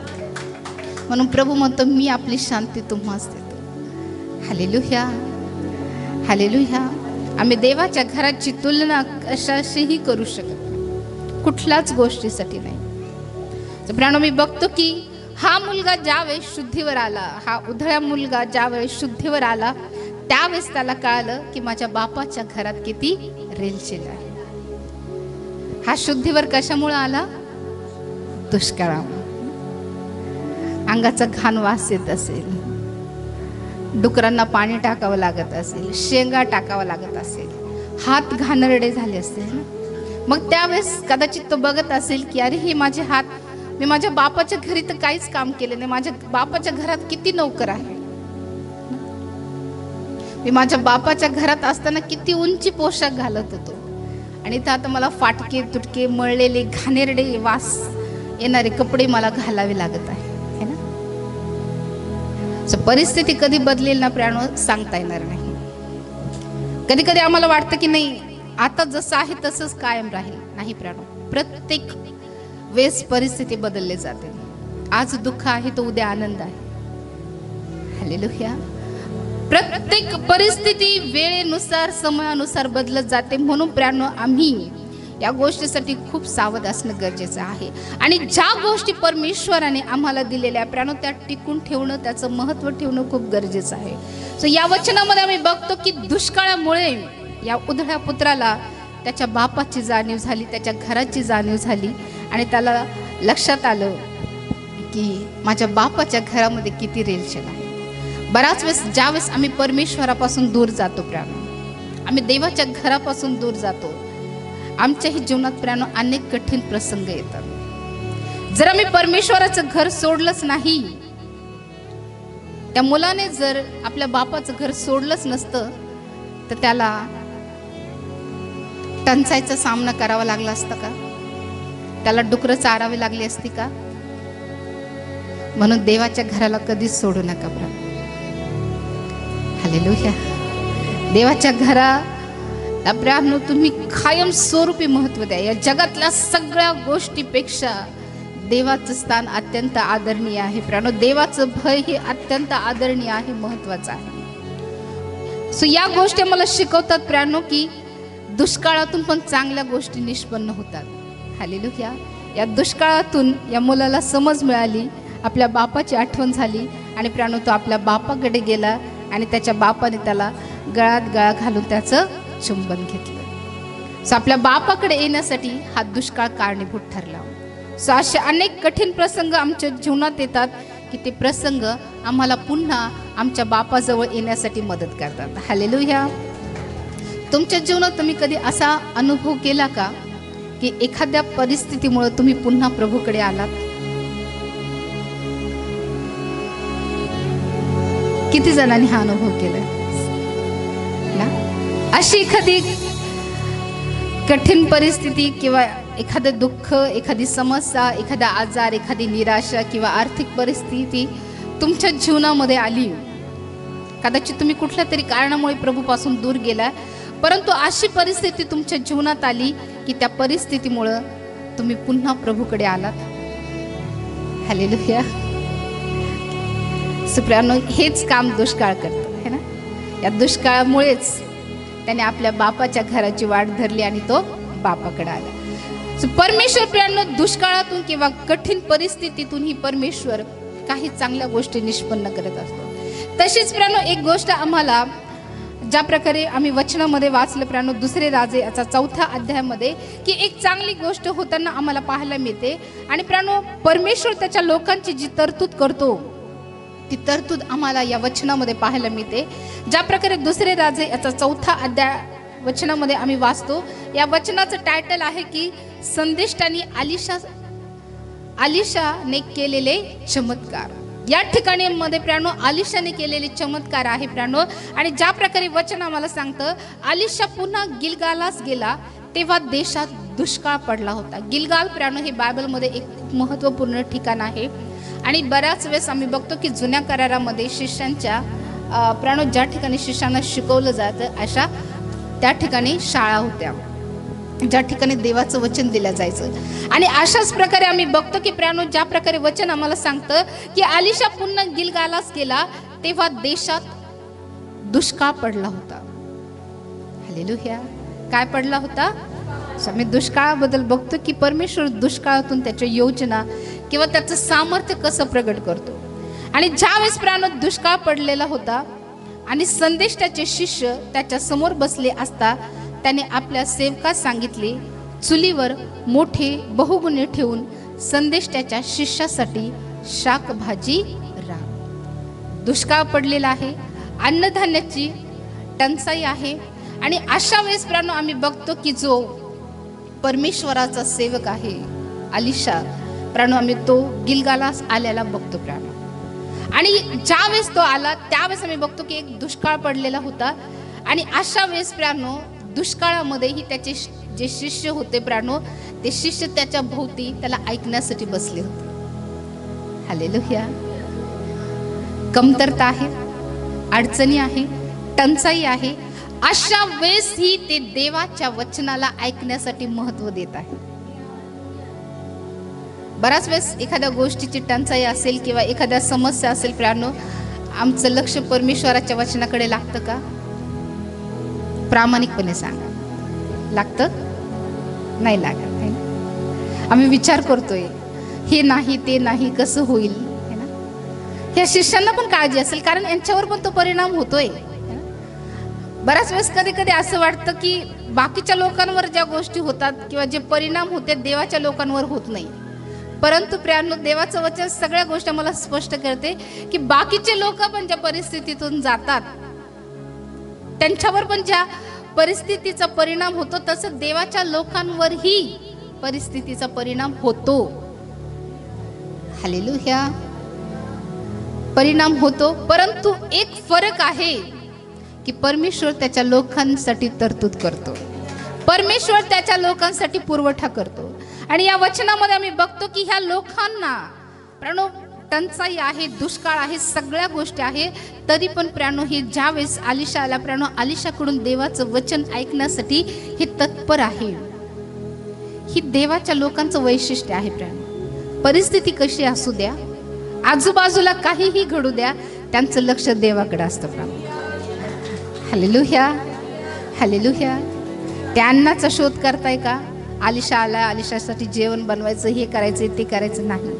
A: म्हणून प्रभू म्हणतो मी आपली शांती तुम्हास देतो. Hallelujah hallelujah. आम्ही देवाच्या घराची तुलना कशाशीही करू शकत, कुठल्याच गोष्टीसाठी नाही. तर प्रियानो मी बघतो की हा मुलगा ज्यावेळेस शुद्धीवर आला, हा उधळा मुलगा ज्यावेळेस शुद्धीवर आला, त्यावेळेस त्याला कळालं की माझ्या बापाच्या घरात किती रेलचेल आहे. हा शुद्धीवर कशामुळे आला? दुष्काळामुळे. अंगाचा घाण वास येत असेल, डुकरांना पाणी टाकावं लागत असेल, शेंगा टाकावं लागत असेल, हात घाणेरडे झाले असतील. मग त्यावेळेस कदाचित तो बघत असेल की अरे हे माझे हात, मी माझ्या बापाच्या घरी तर काहीच काम केले नाही, माझ्या बापाच्या घरात किती नोकर आहे, मी माझ्या बापाच्या घरात असताना किती उंची पोशाख घालत होतो आणि इथं आता मला फाटके तुटके मळलेले घाणेरडे वास येणारे कपडे मला घालावे लागत आहे ना. परिस्थिती कधी बदलेल ना प्रियानो सांगता येणार नाही. कधी कधी आम्हाला वाटतं की नाही आता जसं आहे तसंच कायम राहील. नाही प्रियानो, प्रत्येक वेळेस परिस्थिती बदलली जाते. आज दुःख आहे तो उद्या आनंद आहे. हालेलुया. प्रत्येक परिस्थिती वेळेनुसार समयानुसार बदलत जाते. म्हणून प्रियानो आम्ही या गोष्टीसाठी खूप सावध असणं गरजेचं आहे आणि ज्या गोष्टी परमेश्वराने आम्हाला दिलेल्या प्रियानो त्या टिकून ठेवणं, त्याचं महत्त्व ठेवणं खूप गरजेचं आहे. सो या वचनामध्ये आम्ही बघतो की दुष्काळामुळे या उधळ्या पुत्राला त्याच्या बापाची जाणीव झाली, त्याच्या घराची जाणीव झाली आणि त्याला लक्षात आलं की माझ्या बापाच्या घरामध्ये किती रेलचेल आहे. बराच वेळेस ज्यावेळेस आम्ही परमेश्वरापासून दूर जातो प्रियानो, आम्ही देवाच्या घरापासून दूर जातो, आमच्याही जीवनात प्रियानो अनेक कठीण प्रसंग येतात. जर आम्ही परमेश्वराचं घर सोडलंच नाही, त्या मुलाने जर आपल्या बापाचं घर सोडलंच नसतं तर त्याला टंचाईचा सामना करावा लागला असता का? त्याला डुकरं चारावी लागली असती का? म्हणून देवाच्या घराला कधीच सोडू नका प्रभू. हालेलुया. देवाच्या घराला प्रियानो तुम्ही कायम स्वरूपी महत्व द्या. या जगातल्या सगळ्या गोष्टीपेक्षा देवाचं स्थान अत्यंत आदरणीय आहे प्रियानो. देवाचं भय हे अत्यंत आदरणीय आहे, महत्वाचं आहे. सो या गोष्टी मला शिकवतात प्रियानो की दुष्काळातून पण चांगल्या गोष्टी निष्पन्न होतात. हालेलुया. या दुष्काळातून या मुलाला समज मिळाली, आपल्या बापाची आठवण झाली आणि प्रियानो तो आपल्या बापाकडे गेला आणि त्याच्या बापाने त्याला गळ्यात गळा घालून त्याचं चुंबन घेतलं. सो आपल्या बापाकडे येण्यासाठी हा दुष्काळ कारणीभूत ठरला. सो असे अनेक कठीण प्रसंग आमच्या जीवनात येतात की ते प्रसंग आम्हाला पुन्हा आमच्या बापाजवळ येण्यासाठी मदत करतात. हालेलुया. तुमच्या जीवनात तुम्ही कधी असा अनुभव केला का की एखाद्या परिस्थितीमुळे तुम्ही पुन्हा प्रभूकडे आलात? किती जणांनी हा अनुभव केला ना? अशी एखादी कठीण परिस्थिती किंवा एखादं दुःख, एखादी समस्या, एखादा आजार, एखादी निराशा किंवा आर्थिक परिस्थिती तुमच्या जीवनामध्ये आली. कदाचित तुम्ही कुठल्या तरी कारणामुळे प्रभूपासून दूर गेला, परंतु अशी परिस्थिती तुमच्या जीवनात आली की त्या परिस्थितीमुळं तुम्ही पुन्हा प्रभूकडे आलात. हालेलुया. सुप्रियानो, हेच काम दुष्काळ करतो है ना. या दुष्काळामुळेच त्याने आपल्या बापाच्या घराची वाट धरली आणि तो बापाकडे आला. परमेश्वर प्रियानो दुष्काळातून किंवा कठीण परिस्थितीतूनही परमेश्वर काही चांगल्या गोष्टी निष्पन्न करत असतो. तशीच प्रियानो एक गोष्ट आम्हाला ज्या प्रकारे आम्ही वचनामध्ये वाचलं प्रियानो, दुसरे राजे याचा 4थ्या अध्यायामध्ये की एक चांगली गोष्ट होताना आम्हाला पाहायला मिळते. आणि प्रियानो परमेश्वर त्याच्या लोकांची जी तरतूद करतो ती तरतूद आम्हाला या वचनामध्ये पाहायला मिळते. ज्या प्रकारे दुसरे राजे याचा 4था अध्याय वचनामध्ये आम्ही वाचतो. या वचनाचं टायटल आहे की संदेष्टांनी आलिशाने केलेले चमत्कार. या ठिकाणी मध्ये प्रियानो आलिशाने केलेले चमत्कार आहे प्रियानो. आणि ज्या प्रकारे वचन आम्हाला सांगतं, आलिशा पुन्हा गिलगालास गेला तेव्हा देशात दुष्काळ पडला होता. गिलगाल प्रियानो हे बायबलमध्ये एक महत्त्वपूर्ण ठिकाण आहे. आणि बऱ्याच वेळेस आम्ही बघतो की जुन्या करारामध्ये शिष्यांच्या प्रियानो ज्या ठिकाणी शिष्यांना शिकवलं जातं अशा त्या ठिकाणी शाळा होत्या, ज्या ठिकाणी देवाचं वचन दिलं जायचं. आणि अशाच प्रकारे आम्ही बघतो की प्रियानो ज्या प्रकारे वचन आम्हाला सांगतं की आलिशा पुन्हा गिलगालास गेला तेव्हा देशात दुष्काळ पडला होता. हालेलुया. काय पडला होता? आम्ही दुष्काळाबद्दल बघतो की परमेश्वर दुष्काळातून त्याच्या योजना किंवा त्याचं सामर्थ्य कसं प्रगट करतो. आणि ज्यावेळेस प्रियानो दुष्काळ पडलेला होता आणि संदेष्टाचे शिष्य त्याच्या समोर बसले असता त्याने आपल्या सेवकास सांगितले, चुलीवर मोठे बहुगुणे ठेवून संदेष्टाच्या शिष्यासाठी शाक भाजी राख. दुष्काळ पडलेला आहे, अन्नधान्याची टंचाई आहे. आणि अशा वेळेस प्रियानो आम्ही बघतो की जो परमेश्वराचा सेवक आहे आलिशा प्रियानो, आम्ही तो गिलगालास आल्याला बघतो प्रियानो. आणि ज्यावेळेस तो आला त्यावेळेस आम्ही बघतो की एक दुष्काळ पडलेला होता. आणि अशा वेळेस प्रियानो दुष्काळामध्येही त्याचे जे शिष्य होते प्रियानो, ते शिष्य त्याच्या भोवती त्याला ऐकण्यासाठी बसले होते. हालेलुया. कमतरता आहे, अडचणी आहे, टंचाई आहे, अशा वेळेसही ते देवाच्या वचनाला ऐकण्यासाठी महत्त्व देत आहे. बराच वेळेस एखाद्या गोष्टीची टंचाई असेल किंवा एखाद्या समस्या असेल प्रियानो, आमचं लक्ष परमेश्वराच्या वचनाकडे लागतं का? प्रामाणिकपणे सांगा, लागतं? नाही लागत है ना. आम्ही विचार करतोय हे नाही ते नाही कसं होईल है ना. ह्या शिष्यांना पण काळजी असेल कारण यांच्यावर पण तो परिणाम होतोय. बऱ्याच वेळेस कधी कधी असं वाटतं की बाकीच्या लोकांवर ज्या गोष्टी होतात किंवा जे परिणाम होते देवाच्या लोकांवर होत नाही. परंतु प्रियांनो, देवाचं वचन सगळ्या गोष्टी मला स्पष्ट करते की बाकीचे लोक पण ज्या परिस्थितीतून जातात त्यांच्यावर पण ज्या परिस्थितीचा परिणाम होतो तसं देवाच्या लोकांवरही परिस्थितीचा परिणाम होतो. हालेलुया, परिणाम होतो. परंतु एक फरक आहे की परमेश्वर त्याच्या लोकांसाठी तरतूद करतो, परमेश्वर त्याच्या लोकांसाठी पुरवठा करतो. आणि या वचनामध्ये आम्ही बघतो की ह्या लोकांना प्रणो टंचाई आहे, दुष्काळ आहे, सगळ्या गोष्टी आहे, तरी पण प्रियांनो हे ज्यावेळेस अलिशा आला, प्रियांनो अलिशाकडून देवाचं वचन ऐकण्यासाठी हे तत्पर आहे. ही देवाच्या लोकांचं वैशिष्ट्य आहे. प्रियांनो, परिस्थिती कशी असू द्या, आजूबाजूला काहीही घडू द्या, त्यांचं लक्ष देवाकडे असतं. प्रियांनो, हालेलुया, हालेलुया. त्या अन्नाचा शोध करताय का? अलिशा आला, अलिशासाठी जेवण बनवायचं, हे करायचं, ते करायचं नाही.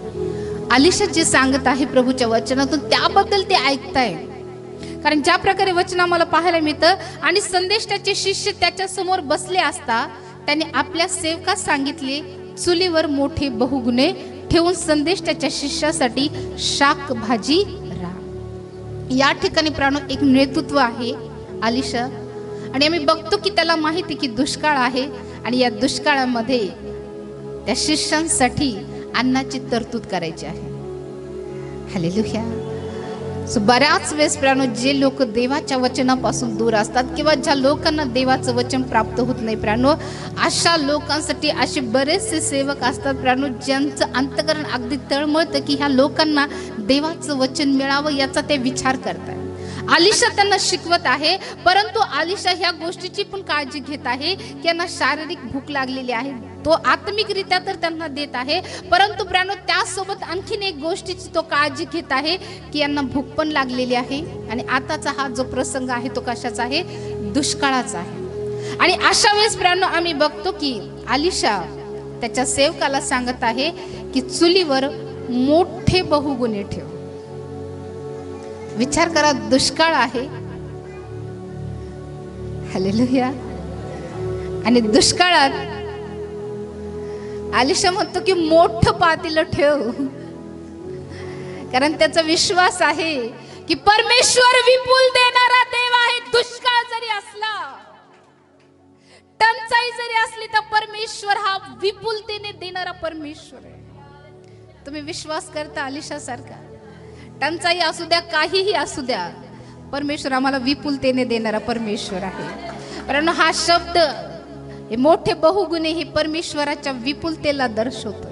A: अलिशा जे सांगत आहे प्रभूच्या वचनातून त्याबद्दल ते ऐकताय. कारण ज्या प्रकारे वचन आम्हाला पाहायला मिळतं आणि संदेष्टाचे शिष्य त्याच्या समोर बसले असता त्याने आपल्या सेवकास सांगितले, चुलीवर मोठे बहुगुणे ठेवून संदेष्टाच्या शिष्यासाठी शाक भाजी राहा. या ठिकाणी प्राणो एक नेतृत्व आहे अलिशा, आणि आम्ही बघतो की त्याला माहिती की दुष्काळ आहे आणि या दुष्काळामध्ये त्या शिष्यांसाठी अन्नाची तरतूद करायची आहे. हालेलुया. सो बऱ्याच वेळेस प्राणो जे लोक देवाच्या वचनापासून दूर असतात किंवा ज्या लोकांना देवाचं वचन प्राप्त होत नाही प्राणो, अशा लोकांसाठी असे बरेचसे सेवक असतात प्राणो, ज्यांचं अंतःकरण अगदी तळमळतं की ह्या लोकांना देवाचं वचन मिळावं याचा ते विचार करतात. अलिशा त्यांना शिकवत आहे, परंतु अलिशा ह्या गोष्टीची पण काळजी घेत आहे की यांना शारीरिक भूक लागलेली आहे. तो आत्मिकरित्या तर त्यांना देत आहे, परंतु प्राणो त्यासोबत आणखीन एक गोष्टीची तो काळजी घेत आहे की यांना भूक पण लागलेली आहे. आणि आताचा हा जो प्रसंग आहे तो कशाचा आहे? दुष्काळाचा आहे. आणि अशा वेळेस प्राणो आम्ही बघतो की अलिशा त्याच्या सेवकाला सांगत आहे की चुलीवर मोठे बहुगुणे ठेव. विचार करा, दुष्काळ आहे, हालेलुया, आणि दुष्काळात अलिशा म्हणतो की मोठं पातेलं ठेव. कारण त्याचा विश्वास आहे की परमेश्वर विपुल देणारा देव आहे. दुष्काळ जरी असला, टंचाई जरी असली, तर परमेश्वर हा विपुलतेने देणारा परमेश्वर आहे. तुम्ही विश्वास करता अलिशा सारखा? टंचाई असू द्या, काहीही असू द्या, परमेश्वर आम्हाला विपुलतेने देणारा परमेश्वर आहे. कारण हा शब्द हे मोठे बहुगुणे हे परमेश्वराच्या विपुलतेला दर्शवतो.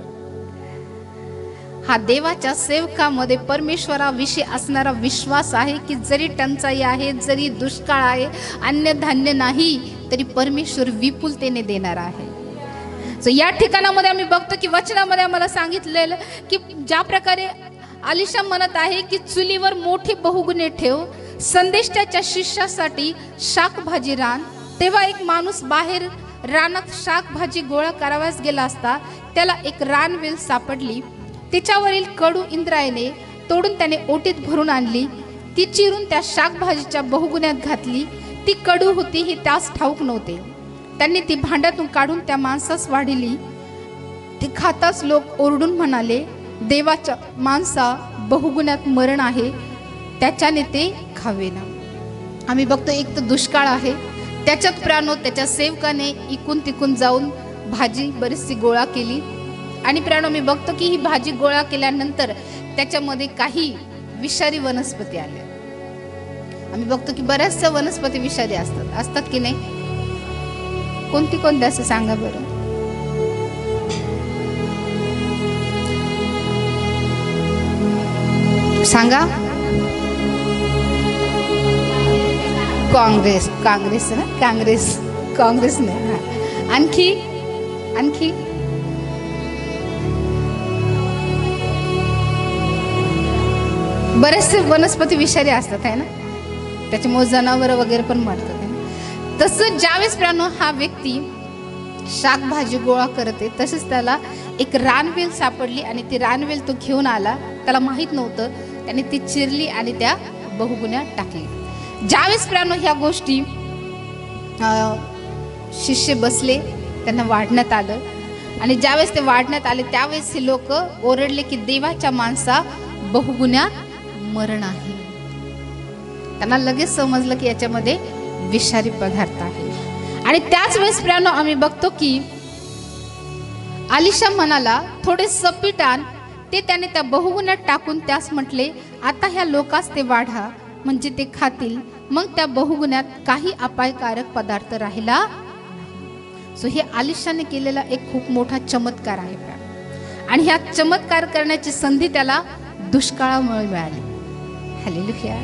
A: हा देवाच्या सेवकामध्ये परमेश्वराविषयी असणारा विश्वास आहे की जरी टंचाई आहे, जरी दुष्काळ आहे, अन्नधान्य नाही, तरी परमेश्वर विपुलतेने देणारा आहे. सो या ठिकाणामध्ये आम्ही बघतो की वचनामध्ये आम्हाला सांगितलेलं की ज्या प्रकारे अलिशा म्हणत आहे की चुलीवर मोठी बहुगुणे ठेव, संदेष्टाच्या शिष्यासाठी शाकभाजी रान. तेव्हा एक माणूस बाहेर रानात शाकभाजी गोळा करावयास गेला असता त्याला एक रानवेल सापडली. तिच्यावरील कडू इंद्रायणे तोडून त्याने ओटीत भरून आणली. ती चिरून त्या शाकभाजीच्या बहुगुण्यात घातली. ती कडू होती हे त्यास ठाऊक नव्हते. त्यांनी ती भांड्यातून काढून त्या माणसास वाढिली. ती खाताच लोक ओरडून म्हणाले, देवाच्या माणसा बहुगुण्यात मरण आहे, त्याच्याने ते खावेना. आम्ही बघतो एक तर दुष्काळ आहे, त्याच्यात प्राणो त्याच्या सेवकाने इकून तिकून जाऊन भाजी बरीचशी गोळा केली. आणि प्राणो मी बघतो की ही भाजी गोळा केल्यानंतर त्याच्यामध्ये काही विषारी वनस्पती आल्या. आम्ही बघतो की बऱ्याचशा वनस्पती विषारी असतात की नाही? कोणती कोणती असं सांगा बरं. सांगा. काँग्रेस ना, काँग्रेस नाही. आणखी बरेचसे वनस्पती विषारी असतात आहे ना, त्याच्यामुळे जनावर वगैरे पण मरतात. तसं ज्यावेळेस प्राणो हा व्यक्ती शाकभाजी गोळा करते, तसेच त्याला एक रानवेल सापडली आणि ती रानवेल तो घेऊन आला. त्याला माहित नव्हतं, त्याने ती चिरली आणि त्या बहुगुण्या टाकली. ज्यावेळेस प्राणो ह्या गोष्टी शिष्य बसले, त्यांना वाढण्यात आलं आणि ज्यावेळेस ते वाढण्यात आले त्यावेळेस हे लोक ओरडले की देवाच्या माणसा बहुगुण्यात मरण आहे. त्यांना लगेच समजलं की याच्यामध्ये विषारी पदार्थ आहे. आणि त्याच वेळेस प्रियानो आम्ही बघतो की अलिशा म्हणाला थोडे सपीट आण. ते त्याने त्या बहुगुण्यात टाकून त्यास म्हटले आता ह्या लोकास ते वाढा, म्हणजे ते खातील, मग त्या बहुगुण्यात काही अपायकारक पदार्थ राहिला. सो हे अलिशाने केलेला एक खूप मोठा चमत्कार आहे. आणि ह्या चमत्कार करण्याची संधी त्याला दुष्काळामुळे मिळाली. हालेलुया.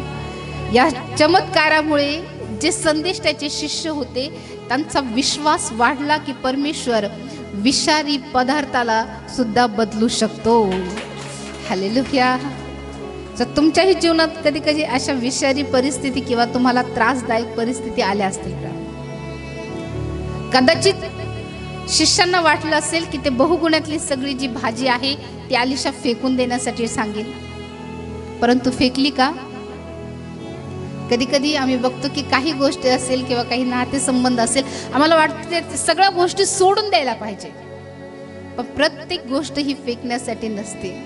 A: या चमत्कारामुळे जे संदेश त्याचे शिष्य होते त्यांचा विश्वास वाढला की परमेश्वर विषारी पदार्थाला सुद्धा बदलू शकतो. हालेलुया. जर तुमच्याही जीवनात कधी कधी अशा विषारी परिस्थिती किंवा तुम्हाला त्रासदायक परिस्थिती आल्या असतील का? कदाचित शिष्यांना वाटलं असेल की ते बहुगुण्यातली सगळी जी भाजी आहे ती अलिशा फेकून देण्यासाठी सांगेल, परंतु फेकली का? कधी कधी आम्ही बघतो की काही गोष्टी असेल किंवा काही नातेसंबंध असेल, आम्हाला वाटतं ते सगळ्या गोष्टी सोडून द्यायला पाहिजे, पण प्रत्येक गोष्ट ही फेकण्यासाठी नसते.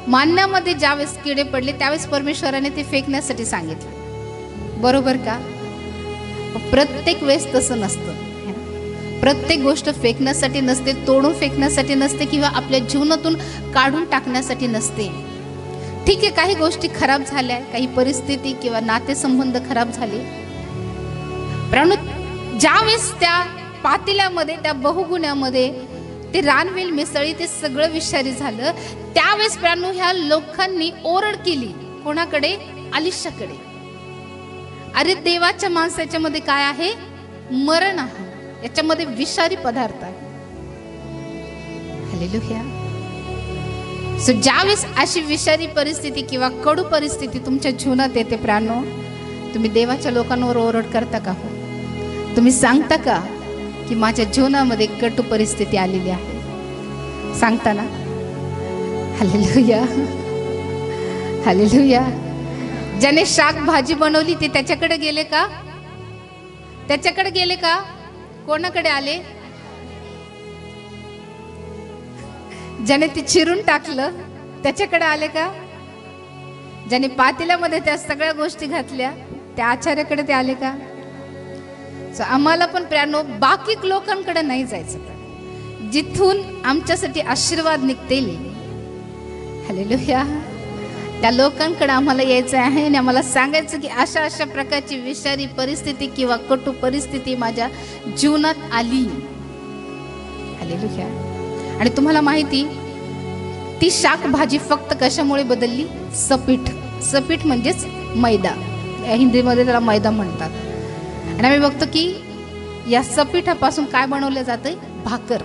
A: मान्यामध्ये ज्यावेळेस किडे पडले त्यावेळेस परमेश्वराने ते फेकण्यासाठी सांगितलं, बरोबर का? प्रत्येक वेळेस तसं नसतं. प्रत्येक गोष्ट फेकण्यासाठी नसते, तोडून फेकण्यासाठी नसते किंवा आपल्या जीवनातून काढून टाकण्यासाठी नसते. ठीक आहे, काही गोष्टी खराब झाल्या, काही परिस्थिती किंवा नातेसंबंध खराब झाले, परंतु ज्यावेळेस त्या पातेल्यामध्ये त्या बहुगुण्यामध्ये ते रानवेल मिसळी, ते सगळं विषारी झालं, त्यावेळेस प्राणू ह्या लोकांनी ओरड केली. कोणाकडे? अलिशाकडे. अरे देवाच्या माणसाच्या मध्ये काय आहे? मरण आहे, याच्यामध्ये विषारी पदार्थ आहे. हालेलुया. सो ज्यावेळेस अशी विषारी परिस्थिती किंवा कडू परिस्थिती तुमच्या जीवनात येते प्राणो, तुम्ही देवाच्या लोकांवर ओरड करता का? हो, तुम्ही सांगता का की माझ्या जीवनामध्ये कटू परिस्थिती आलेली आहे? सांगता ना? हालेलुया. हालेलुया. ज्याने शाक भाजी बनवली ते त्याच्याकडे गेले का? त्याच्याकडे गेले का? कोणाकडे आले? ज्याने ते चिरून टाकलं त्याच्याकडे आले का? ज्याने पातेल्यामध्ये त्या सगळ्या गोष्टी घातल्या त्या आचार्याकडे ते आले का? आम्हाला पण प्रियानो बाकी लोकांकडे नाही जायचं, जिथून आमच्यासाठी आशीर्वाद निघतील, हालेलुया, त्या लोकांकडे आम्हाला यायचं आहे आणि आम्हाला सांगायचं की अशा अशा प्रकारची विषारी परिस्थिती किंवा कटू परिस्थिती माझ्या जीवनात आली. हालेलुया. आणि तुम्हाला माहिती, ती शाक भाजी फक्त कशामुळे बदलली? सपीठ. सपीठ म्हणजेच मैदा, हिंदीमध्ये त्याला मैदा म्हणतात. आणि आम्ही बघतो की या सपीठापासून काय बनवलं जातं? भाकर.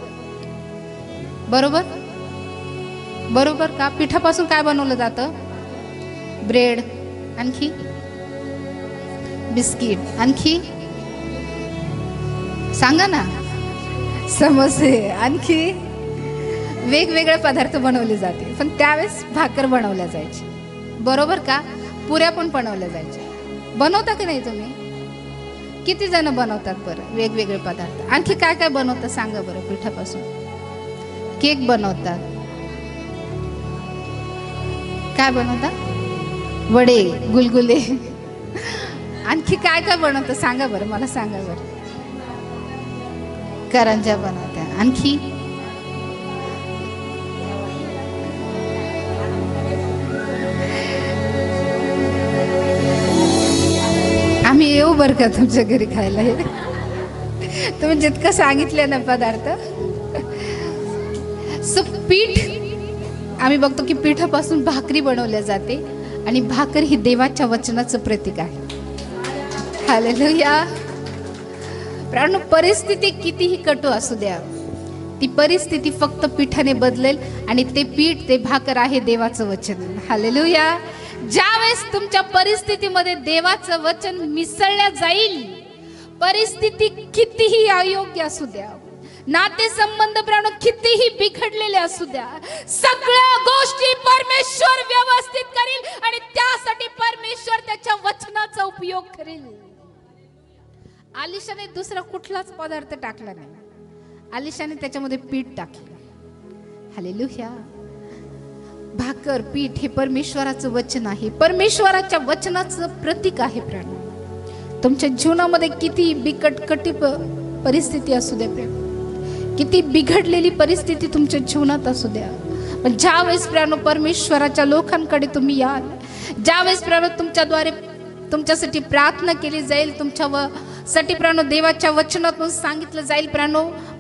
A: बरोबर? बरोबर का? पिठापासून काय बनवलं जातं? ब्रेड, आणखी बिस्किट, आणखी सांगा ना, समोसे, आणखी वेगवेगळे पदार्थ बनवले जाते. पण त्यावेळेस भाकर बनवल्या जायची, बरोबर का? पुऱ्या पण बनवल्या जायच्या. बनवता की नाही तुम्ही? किती जण बनवतात बरं वेगवेगळे पदार्थ? आणखी काय काय बनवतात सांगा बरं? पिठापासून केक बनवतात, काय बनवतात? वडे, गुलगुले, आणखी काय काय बनवतात सांगा बरं, मला सांगा बरं. करंज्या बनवतात, आणखी आम्ही येऊ बरं का तुमच्या घरी खायला. हे तुम्ही जितकं सांगितले ना पदार्थ. सो पीठ, आम्ही बघतो की पिठापासून भाकरी बनवल्या जाते आणि भाकर ही देवाच्या वचनाचं प्रतीक आहे. हालेलुया. प्राण, परिस्थिती कितीही कटू असू द्या, ती परिस्थिती फक्त पिठाने बदलेल आणि ते पीठ, ते भाकर आहे देवाचं वचन. हालेलुया. ज्यावेळेस तुमच्या परिस्थितीमध्ये देवाचं वचन मिसळल्या जाईल, परिस्थिती कितीही अयोग्य असू द्या, नातेसंबंध प्राणो कितीही बिघडलेले असू द्या, सगळ्या गोष्टी परमेश्वर व्यवस्थित करील आणि त्यासाठी परमेश्वर त्याच्या वचनाचा उपयोग करेल. आलिशाने दुसरा कुठलाच पदार्थ टाकला नाही, आलिशाने त्याच्यामध्ये पीठ टाकलं. हालेलुया. भाकर पीठ हे परमेश्वराचं वचन आहे, परमेश्वराच्या वचनाचं प्रतीक आहे. प्राण तुमच्या जीवनामध्ये किती बिकट कटी परिस्थिती असू द्या, प्रेम किती बिघडलेली परिस्थिती तुमच्या जीवनात असू द्या, पण ज्यावेळेस प्राण परमेश्वराच्या लोकांकडे तुम्ही याल, ज्यावेळेस प्राण तुमच्याद्वारे तुमच्यासाठी प्रार्थना केली जाईल, तुमच्यासाठी प्राण देवाच्या वचनातून सांगितलं जाईल, प्राण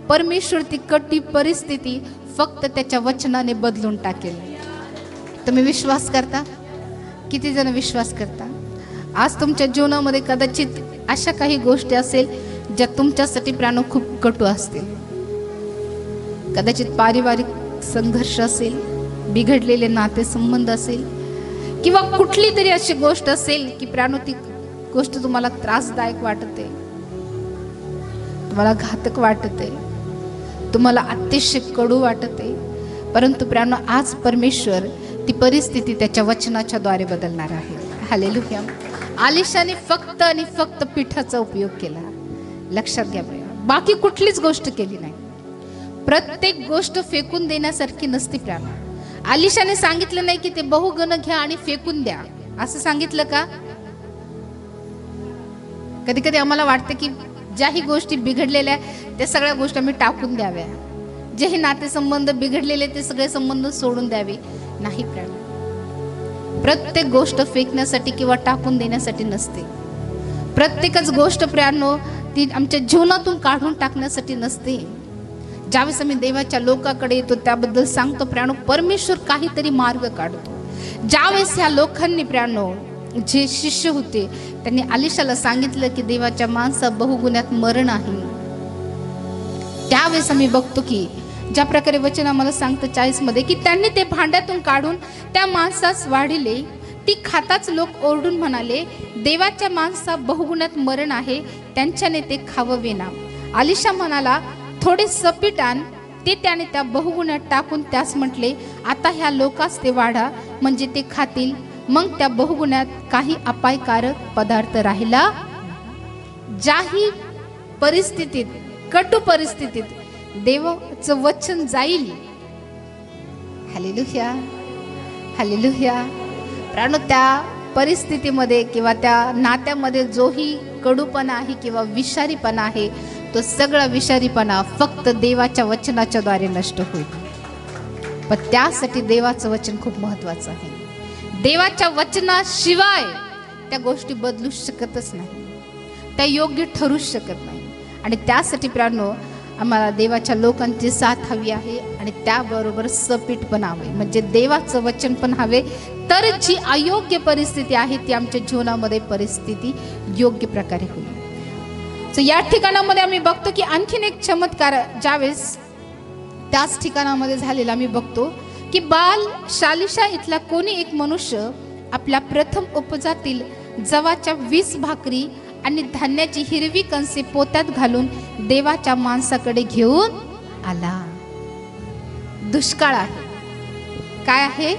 A: परमेश्वर ती कटी परिस्थिती फक्त त्याच्या वचनाने बदलून टाकेल. तुम्ही विश्वास करता? किती जण विश्वास करता? आज तुमच्या जीवनामध्ये कदाचित अशा काही गोष्टी असेल ज्या तुमच्यासाठी प्राण खूप कटू असतील. कदाचित पारिवारिक संघर्ष असेल, बिघडलेले नातेसंबंध असेल, किंवा कुठली तरी अशी गोष्ट असेल की प्राण ती गोष्ट तुम्हाला त्रासदायक वाटते, तुम्हाला घातक वाटते, तुम्हाला अतिशय कडू वाटते. परंतु प्राण आज परमेश्वर ती परिस्थिती त्याच्या वचनाच्या द्वारे बदलणार आहे. हालेलुया. आलिशाने फक्त आणि फक्त पिठाचा उपयोग केला. लक्षात घ्या, बाकी कुठलीच गोष्ट केली नाही. प्रत्येक गोष्ट फेकून देण्यासारखी नसती. प्राण आलिशाने सांगितलं नाही की ते बहुगण घ्या आणि फेकून द्या, असं सांगितलं का? कधी कधी आम्हाला वाटतं की ज्याही गोष्टी बिघडलेल्या त्या सगळ्या गोष्टी आम्ही टाकून द्याव्या, जेही नातेसंबंध बिघडलेले ते सगळे संबंध सोडून द्यावे. नाही प्राण, प्रत्येक गोष्ट फेकण्यासाठी किंवा टाकून देण्यासाठी नसते. प्रत्येकच गोष्ट प्राणो ती आमच्या जीवनातून काढून टाकण्यासाठी नसते. ज्यावेळेस आम्ही देवाच्या लोकांकडे येतो त्याबद्दल सांगतो प्राणो, परमेश्वर काहीतरी मार्ग काढतो. ज्यावेळेस ह्या लोकांनी प्राणो, जे शिष्य होते त्यांनी आलिशाला सांगितलं की देवाच्या माणसा बहुगुण्यात मरण आहे, त्यावेळेस आम्ही बघतो की ज्या प्रकारे वचन आम्हाला सांगतं 40 मध्ये की त्यांनी ते भांड्यातून काढून त्या माणसास वाढिले. ती खाताच लोक ओरडून म्हणाले, देवाच्या माणसा बहुगुणात मरण आहे, त्यांच्याने ते खाववे ना. आलिशा म्हणाला, थोडे सपीट आण. ते त्याने त्या बहुगुण्यात टाकून त्यास म्हटले, आता ह्या लोकास ते वाढा, म्हणजे ते खातील. मग त्या बहुगुण्यात काही अपायकारक पदार्थ राहिला. ज्याही परिस्थितीत, कटू परिस्थितीत देवाचं वचन जाईल, हालेलुया हालेलुया, प्राण त्या परिस्थितीमध्ये किंवा त्या नात्यामध्ये जोही कडूपणा आहे किंवा विषारीपणा आहे, तो सगळा विषारीपणा फक्त देवाच्या वचनाच्या द्वारे नष्ट होईल. पण त्यासाठी देवाचं वचन खूप महत्वाचं आहे. देवाच्या वचनाशिवाय त्या गोष्टी बदलू शकतच नाही, त्या योग्य ठरूच शकत नाही. आणि त्यासाठी प्राणो आम्हाला देवाच्या लोकांची साथ हवी आहे आणि त्याबरोबर सपीठ पण हवे, म्हणजे देवाचं वचन पण हवे. तर जी अयोग्य परिस्थिती आहे ती आमच्या जीवनामध्ये परिस्थिती योग्य प्रकारे होईल. सो या ठिकाणामध्ये आम्ही बघतो की आणखीन एक चमत्कार ज्यावेळेस त्याच ठिकाणामध्ये झालेला आम्ही बघतो की बाल शालिशा इथला कोणी एक मनुष्य आपल्या प्रथम उपजातील जवाच्या 20 भाकरी आणि धान्याची हिरवी कणसे पोत्यात घालून देवाच्या माणसाकडे घेऊन आला. दुष्काळ आहे. काय आहे?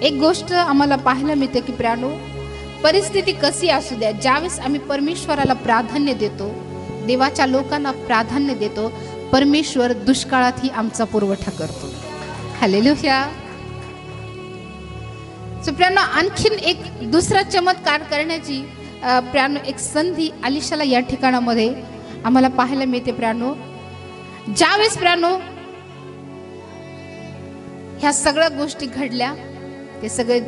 A: एक गोष्ट आम्हाला पाहायला मिळते की प्राणो, परिस्थिती कशी असू द्या, ज्यावेळेस आम्ही परमेश्वराला प्राधान्य देतो, देवाच्या लोकांना प्राधान्य देतो, परमेश्वर दुष्काळातही आमचा पुरवठा करतो. हालेलुया. सो प्राणो आणखीन एक दुसरा चमत्कार करण्याची प्राणो एक संधी आलिशाला या ठिकाणामध्ये आम्हाला पाहायला मिळते. प्राणो ज्यावेळेस प्राणो ह्या सगळ्या गोष्टी घडल्या, ते सगळे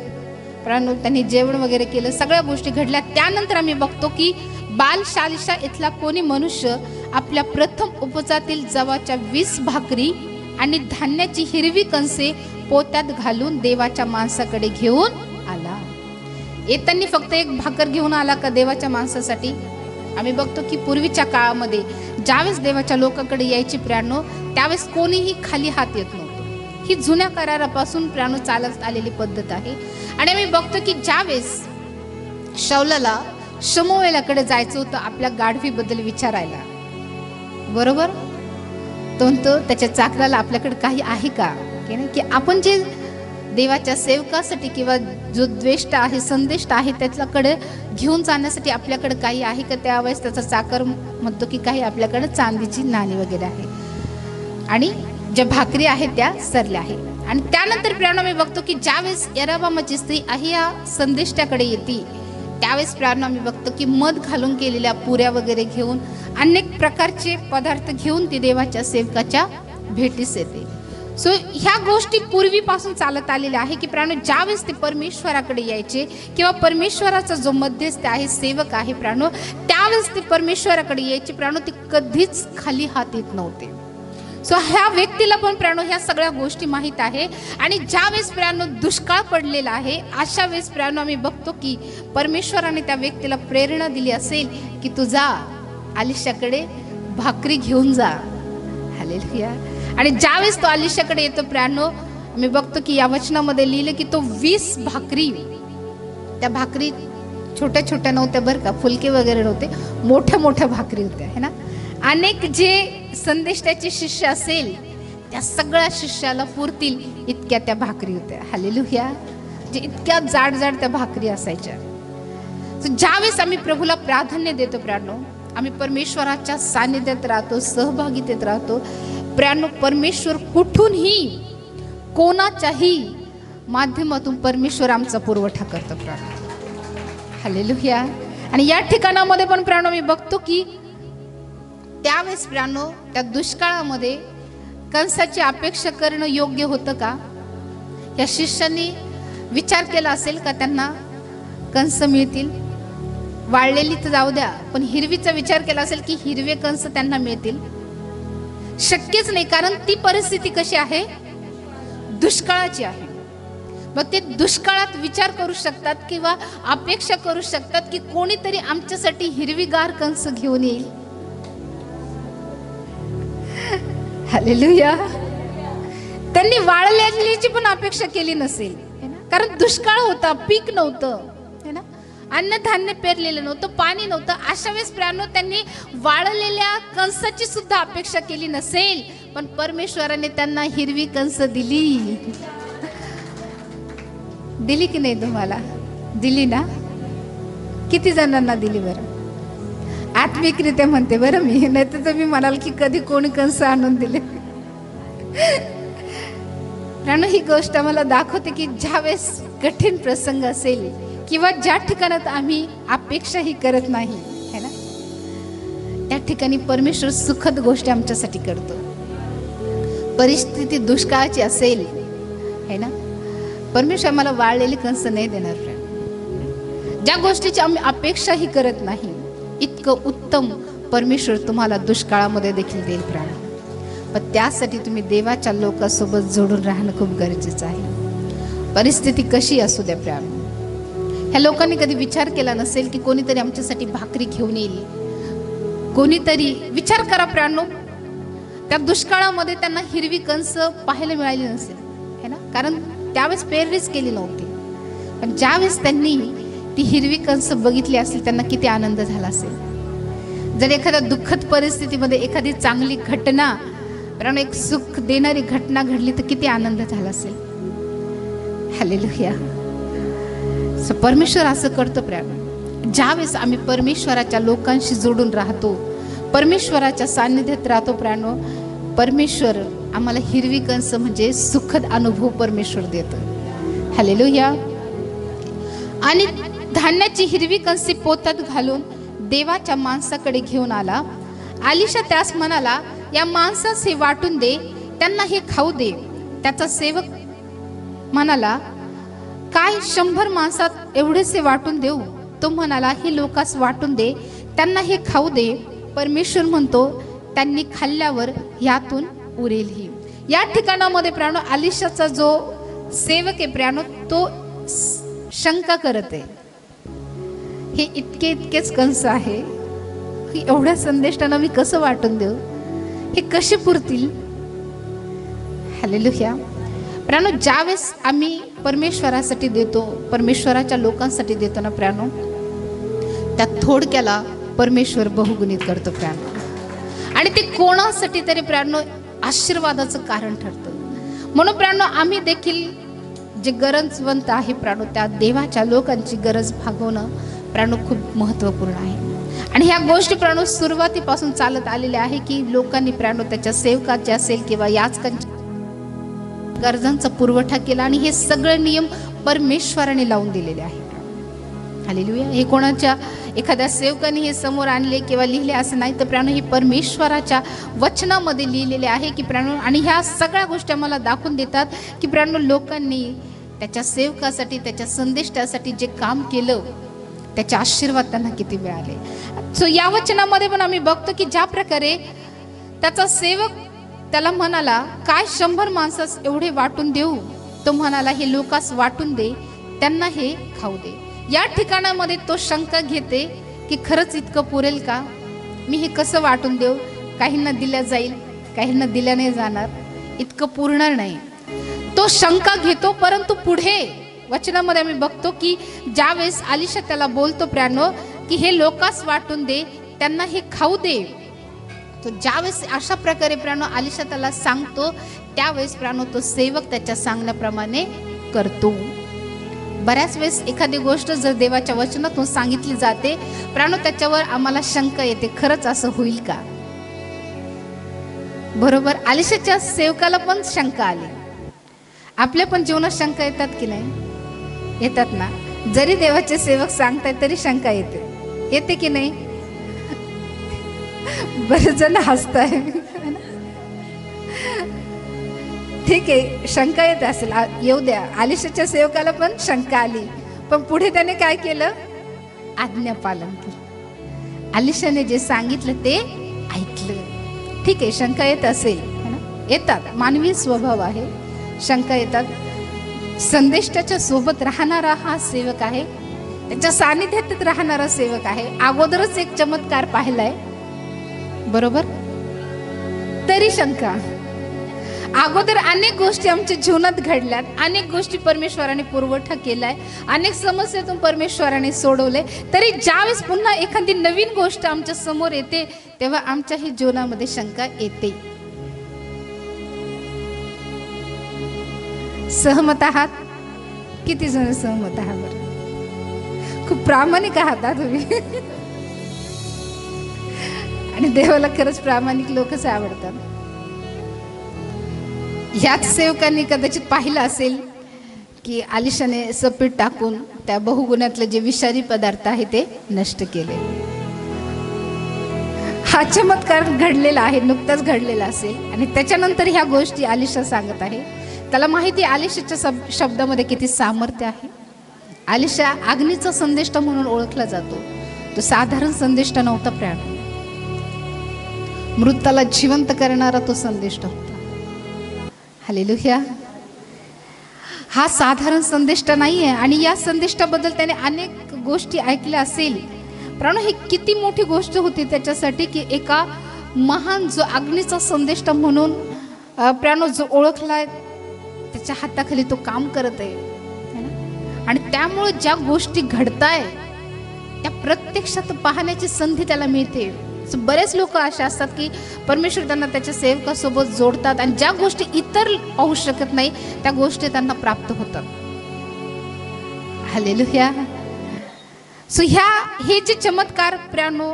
A: प्राणो त्यांनी जेवण वगैरे केलं, सगळ्या गोष्टी घडल्या. त्यानंतर आम्ही बघतो की बाल शालिशा इथला कोणी मनुष्य आपल्या प्रथम उपजातील जवाच्या 20 भाकरी आणि धान्याची हिरवी कणसे पोत्यात घालून देवाच्या माणसाकडे घेऊन आला. येताना फक्त एक भाकर घेऊन आला का देवाच्या माणसासाठी? आम्ही बघतो की पूर्वीच्या काळामध्ये ज्यावेळेस देवाच्या लोकांकडे यायची प्राणो, त्यावेळेस कोणीही खाली हात येत नव्हतं. ही जुन्या करारापासून प्राणो चालत आलेली पद्धत आहे. आणि आम्ही बघतो की ज्यावेळेस शाऊलाला शमूएलाकडे जायचं होतं आपल्या गाढवीबद्दल विचारायला, बरोबर, तो त्याच्या चाकराला आपल्याकडे काही आहे का, की आपण जे देवाच्या सेवकासाठी किंवा जो द्वेष्ट आहे, संदेष्ट आहे, त्याच्याकडे घेऊन जाण्यासाठी आपल्याकडे काही आहे का? त्यावेळेस त्याचा चाकर म्हणतो की काही आपल्याकडे चांदीची नाणी वगैरे आहे आणि ज्या भाकरी आहेत त्या सरल्या आहे. आणि त्यानंतर प्रियानो मी बघतो की ज्यावेळेस यरोबामाची स्त्री अहिया संदेष्टाकडे येते, त्यावेळेस प्रियानो मी बघतो की मध घालून केलेल्या पुऱ्या वगैरे घेऊन अनेक प्रकारचे पदार्थ घेऊन ती देवाच्या सेवकाच्या भेटीस येते. सो ह्या गोष्टी पूर्वीपासून चालत आलेल्या आहे की प्राणो ज्यावेळेस ते परमेश्वराकडे यायचे किंवा परमेश्वराचा जो मध्यस्थ आहे, सेवक आहे प्राणो, त्यावेळेस ते परमेश्वराकडे यायचे प्राणो, ते कधीच खाली हात येत नव्हते. सो ह्या व्यक्तीला पण प्राणो ह्या सगळ्या गोष्टी माहीत आहे. आणि ज्यावेळेस प्राणो दुष्काळ पडलेला आहे, अशा वेळेस प्राणो आम्ही बघतो की परमेश्वराने त्या व्यक्तीला प्रेरणा दिली असेल की तू जा अलिशाकडे भाकरी घेऊन जा. हालेलुया. आणि ज्यावेळेस तो अलिशाकडे येतो प्राणो, मी बघतो की या वचनामध्ये लिहिलं की तो 20 भाकरी, त्या भाकरी छोट्या छोट्या नव्हत्या बरं का, फुलके वगैरे नव्हते, मोठ्या मोठ्या भाकरी होत्या है ना. अनेक जे संदेष्टाचे शिष्य असेल त्या सगळ्या शिष्याला पुरतील इतक्या त्या भाकरी होत्या. हालेलुया. जे इतक्या जाड जाड त्या भाकरी असायच्या. ज्यावेळेस आम्ही प्रभूला प्राधान्य देतो प्राणो, आम्ही परमेश्वराच्या सानिध्यात राहतो, सहभागितेत राहतो प्राणो, परमेश्वर कुठूनही कोणाच्याही माध्यमातून परमेश्वर आमचा पुरवठा करतो प्राणो. हालेलुया. आणि या ठिकाणामध्ये पण प्राणो मी बघतो की त्यावेळेस प्राणो त्या दुष्काळामध्ये कंसाची अपेक्षा करणं योग्य होतं का? या शिष्यांनी विचार केला असेल का त्यांना कंस मिळतील? वाळलेली तर जाऊ द्या, पण हिरवीचा विचार केला असेल की हिरवे कंस त्यांना मिळतील? शक्यच नाही. कारण ती परिस्थिती कशी आहे? दुष्काळाची आहे. मग ते दुष्काळात विचार करू शकतात किंवा अपेक्षा करू शकतात की कोणीतरी आमच्यासाठी हिरवीगार कंस घेऊन येईल. हालेलुया. त्यांनी वाळलेलीची पण अपेक्षा केली नसेल, कारण दुष्काळ होता, पीक नव्हतं है ना, अन्नधान्य पेरलेलं नव्हतं, पाणी नव्हतं. अशा वेळेस प्राणो त्यांनी वाळलेल्या कंसाची सुद्धा अपेक्षा केली नसेल, पण परमेश्वराने त्यांना हिरवी कंस दिली. दिली की नाही? तुम्हाला दिली ना? किती जणांना दिली बरं? आत्मिकरित्या म्हणते बरं मी, नाही तर तुम्ही म्हणाल की कधी कोणी कंस आणून दिले. प्राणो ही गोष्ट आम्हाला दाखवते की ज्यावेळेस कठीण प्रसंग असेल किंवा ज्या ठिकाणात आम्ही अपेक्षाही करत नाही है ना, त्या ठिकाणी परमेश्वर सुखद गोष्टी आमच्यासाठी करतो. परिस्थिती दुष्काळाची असेल है ना, परमेश्वर आम्हाला वाळलेली कंस नाही देणार. ज्या गोष्टीची आम्ही अपेक्षाही करत नाही, इतकं उत्तम परमेश्वर तुम्हाला दुष्काळामध्ये देखील देईल प्राण. पण त्यासाठी तुम्ही देवाच्या लोकांसोबत जोडून राहणं खूप गरजेचं आहे. परिस्थिती कशी असू द्या प्राण. ह्या लोकांनी कधी विचार केला नसेल की कोणीतरी आमच्यासाठी भाकरी घेऊन येईल. कोणीतरी विचार करा प्राणो, त्या दुष्काळामध्ये त्यांना हिरवी कंस पाहायला मिळाली नसेल है ना, कारण त्यावेळेस पेरणीच केली नव्हती. पण ज्यावेळेस त्यांनी ती हिरवी कंस बघितली असेल, त्यांना किती आनंद झाला असेल. जर एखाद्या दुःखद परिस्थितीमध्ये एखादी चांगली घटना, कारण एक सुख देणारी घटना घडली तर किती आनंद झाला असेल. हालेलुया. परमेश्वर असं करतो प्राण. ज्यावेळेस आम्ही परमेश्वराच्या लोकांशी जोडून राहतो, परमेश्वराच्या सान्निध्यात राहतो प्राणो, परमेश्वर आम्हाला हिरवी कंस म्हणजे सुखद अनुभव परमेश्वर देतो. हालेलुया. आणि धान्याची हिरवी कंसी पोतात घालून देवाच्या माणसाकडे घेऊन आला. अलिशा त्यास म्हणाला, या माणसास हे वाटून दे, त्यांना हे खाऊ दे. त्याचा सेवक म्हणाला, काय 100 माणसात एवढेसे वाटून देऊ? तो म्हणाला, हे लोकांस वाटून दे, त्यांना हे खाऊ दे. परमेश्वर म्हणतो, त्यांनी खाल्ल्यावर यातून उरेल ही. या ठिकाणामध्ये प्राणो अलिशाचा जो सेवक आहे प्राणो, तो शंका करत आहे, हे इतकेच कंस आहे, एवढ्या संदेष्टांना मी कसं वाटून देऊ? हे कसे पुरतील? हालेलुया. प्राणो ज्यावेळेस आम्ही परमेश्वरासाठी देतो, परमेश्वराच्या लोकांसाठी देतो ना प्राणो, त्या थोडक्याला परमेश्वर बहुगुणित करतो प्राणो. आणि ते कोणासाठी तरी प्राणो आशीर्वादाचं कारण ठरतं. म्हणून प्राणो आम्ही देखील जे गरजवंत आहे प्राणो, त्या देवाच्या लोकांची गरज भागवणं प्राणो खूप महत्त्वपूर्ण आहे. आणि ह्या गोष्टी प्राणो सुरुवातीपासून चालत आलेल्या आहे की लोकांनी प्राणो त्याच्या सेवकाचे असेल किंवा याचकांच्या गरजांचा पुरवठा केला आणि हे सगळे नियम परमेश्वराने लावून दिलेले आहे. हालेलुया. हे कोणाच्या एखाद्या सेवकाने हे समोर आणले किंवा लिहिले असं नाही, तर प्राणो हे परमेश्वराच्या वचनामध्ये लिहिलेले आहे की प्राणो. आणि ह्या सगळ्या गोष्टी आम्हाला दाखवून देतात की प्राणो लोकांनी त्याच्या सेवकासाठी, त्याच्या संदेशासाठी जे काम केलं त्याचे आशीर्वाद त्यांना किती मिळाले. सो या वचनामध्ये पण आम्ही बघतो की ज्या प्रकारे त्याचा सेवक त्याला म्हणाला, काय 100 माणसास एवढे वाटून देऊ? तो म्हणाला, हे लोकास वाटून दे, त्यांना हे खाऊ दे. या ठिकाणामध्ये तो शंका घेते की खरंच इतकं पुरेल का? मी हे कसं वाटून देऊ? काहींना दिल्या जाईल, काहींना दिल्या नाही जाणार, इतकं पुरणार नाही. तो शंका घेतो. परंतु पुढे वचनामध्ये आम्ही बघतो की ज्यावेळेस अलिशा त्याला बोलतो प्राणो की हे लोकास वाटून दे, त्यांना हे खाऊ दे, तो ज्यावेळेस अशा प्रकारे प्राणो अलिशा त्याला सांगतो, त्यावेळेस प्राणो तो सेवक त्याच्या सांगण्याप्रमाणे करतो. बऱ्याच वेळेस एखादी गोष्ट जर देवाच्या वचनातून सांगितली जाते प्राणो, त्याच्यावर आम्हाला शंका येते, खरंच असं होईल का? बरोबर. अलिशाच्या सेवकाला पण शंका आली. आपल्या पण जीवनात शंका येतात की नाही? येतात ना. जरी देवाचे सेवक सांगतायत तरी शंका येते की नाही? बरेच जण हसताय. ठीक आहे, शंका येत असेल, येऊ द्या. अलिशाच्या सेवकाला पण शंका आली, पण पुढे त्याने काय केलं? आज्ञा पालन केलं. अलिशाने जे सांगितलं ते ऐकलं. ठीक आहे, शंका येत असेल, येतात, मानवी स्वभाव आहे, शंका येतात. संदेश त्याच्या सोबत राहणारा हा सेवक आहे, त्याच्या सानिध्यात राहणारा सेवक आहे. अगोदरच एक चमत्कार पाहिलाय, बरोबर, तरी शंका. अगोदर अनेक गोष्टी आमच्या जीवनात घडल्यात, अनेक गोष्टी परमेश्वराने पुरवठा केलाय, अनेक समस्यातून परमेश्वराने सोडवले, तरी ज्यावेळेस पुन्हा एखादी नवीन गोष्ट आमच्या समोर येते तेव्हा आमच्याही जीवनामध्ये शंका येते. सहमत आहात? किती जण सहमत आहात? बरं, खूप प्रामाणिक आहात तुम्ही. आणि देवाला खरंच प्रामाणिक लोकच आवडतात. ह्याच सेवकांनी कदाचित पाहिलं असेल की अलिशाने सपीट टाकून त्या बहुगुणातले जे विषारी पदार्थ आहे ते नष्ट केले. हा चमत्कार घडलेला आहे, नुकताच घडलेला असेल. आणि त्याच्यानंतर ह्या गोष्टी अलिशा सांगत आहे. त्याला माहिती आहे अलिशाच्या शब्दामध्ये किती सामर्थ्य आहे. अलिशा अग्नीचा संदेष्टा म्हणून ओळखला जातो. तो साधारण संदेष्टा नव्हता, प्राण मृताला जिवंत करणारा तो संदेष्टा होता. हालेलुया. हा साधारण संदेष्टा नाहीये. आणि या संदेष्टाबद्दल त्याने अनेक गोष्टी ऐकल्या असेल. प्राण ही किती मोठी गोष्ट होती त्याच्यासाठी की एका महान जो अग्नीचा संदेष्टा म्हणून प्राण जो ओळखलाय, त्याच्या हाताखाली तो काम करत आहे. आणि त्यामुळे ज्या गोष्टी घडताय त्या प्रत्यक्षात पाहण्याची संधी त्याला मिळते. बरेच लोक असे असतात की परमेश्वर त्यांना त्याच्या सेवकासोबत जोडतात आणि ज्या गोष्टी इतर पाहू शकत नाही त्या गोष्टी त्यांना प्राप्त होतात. हालेलुया. सो हे जे चमत्कार प्राणो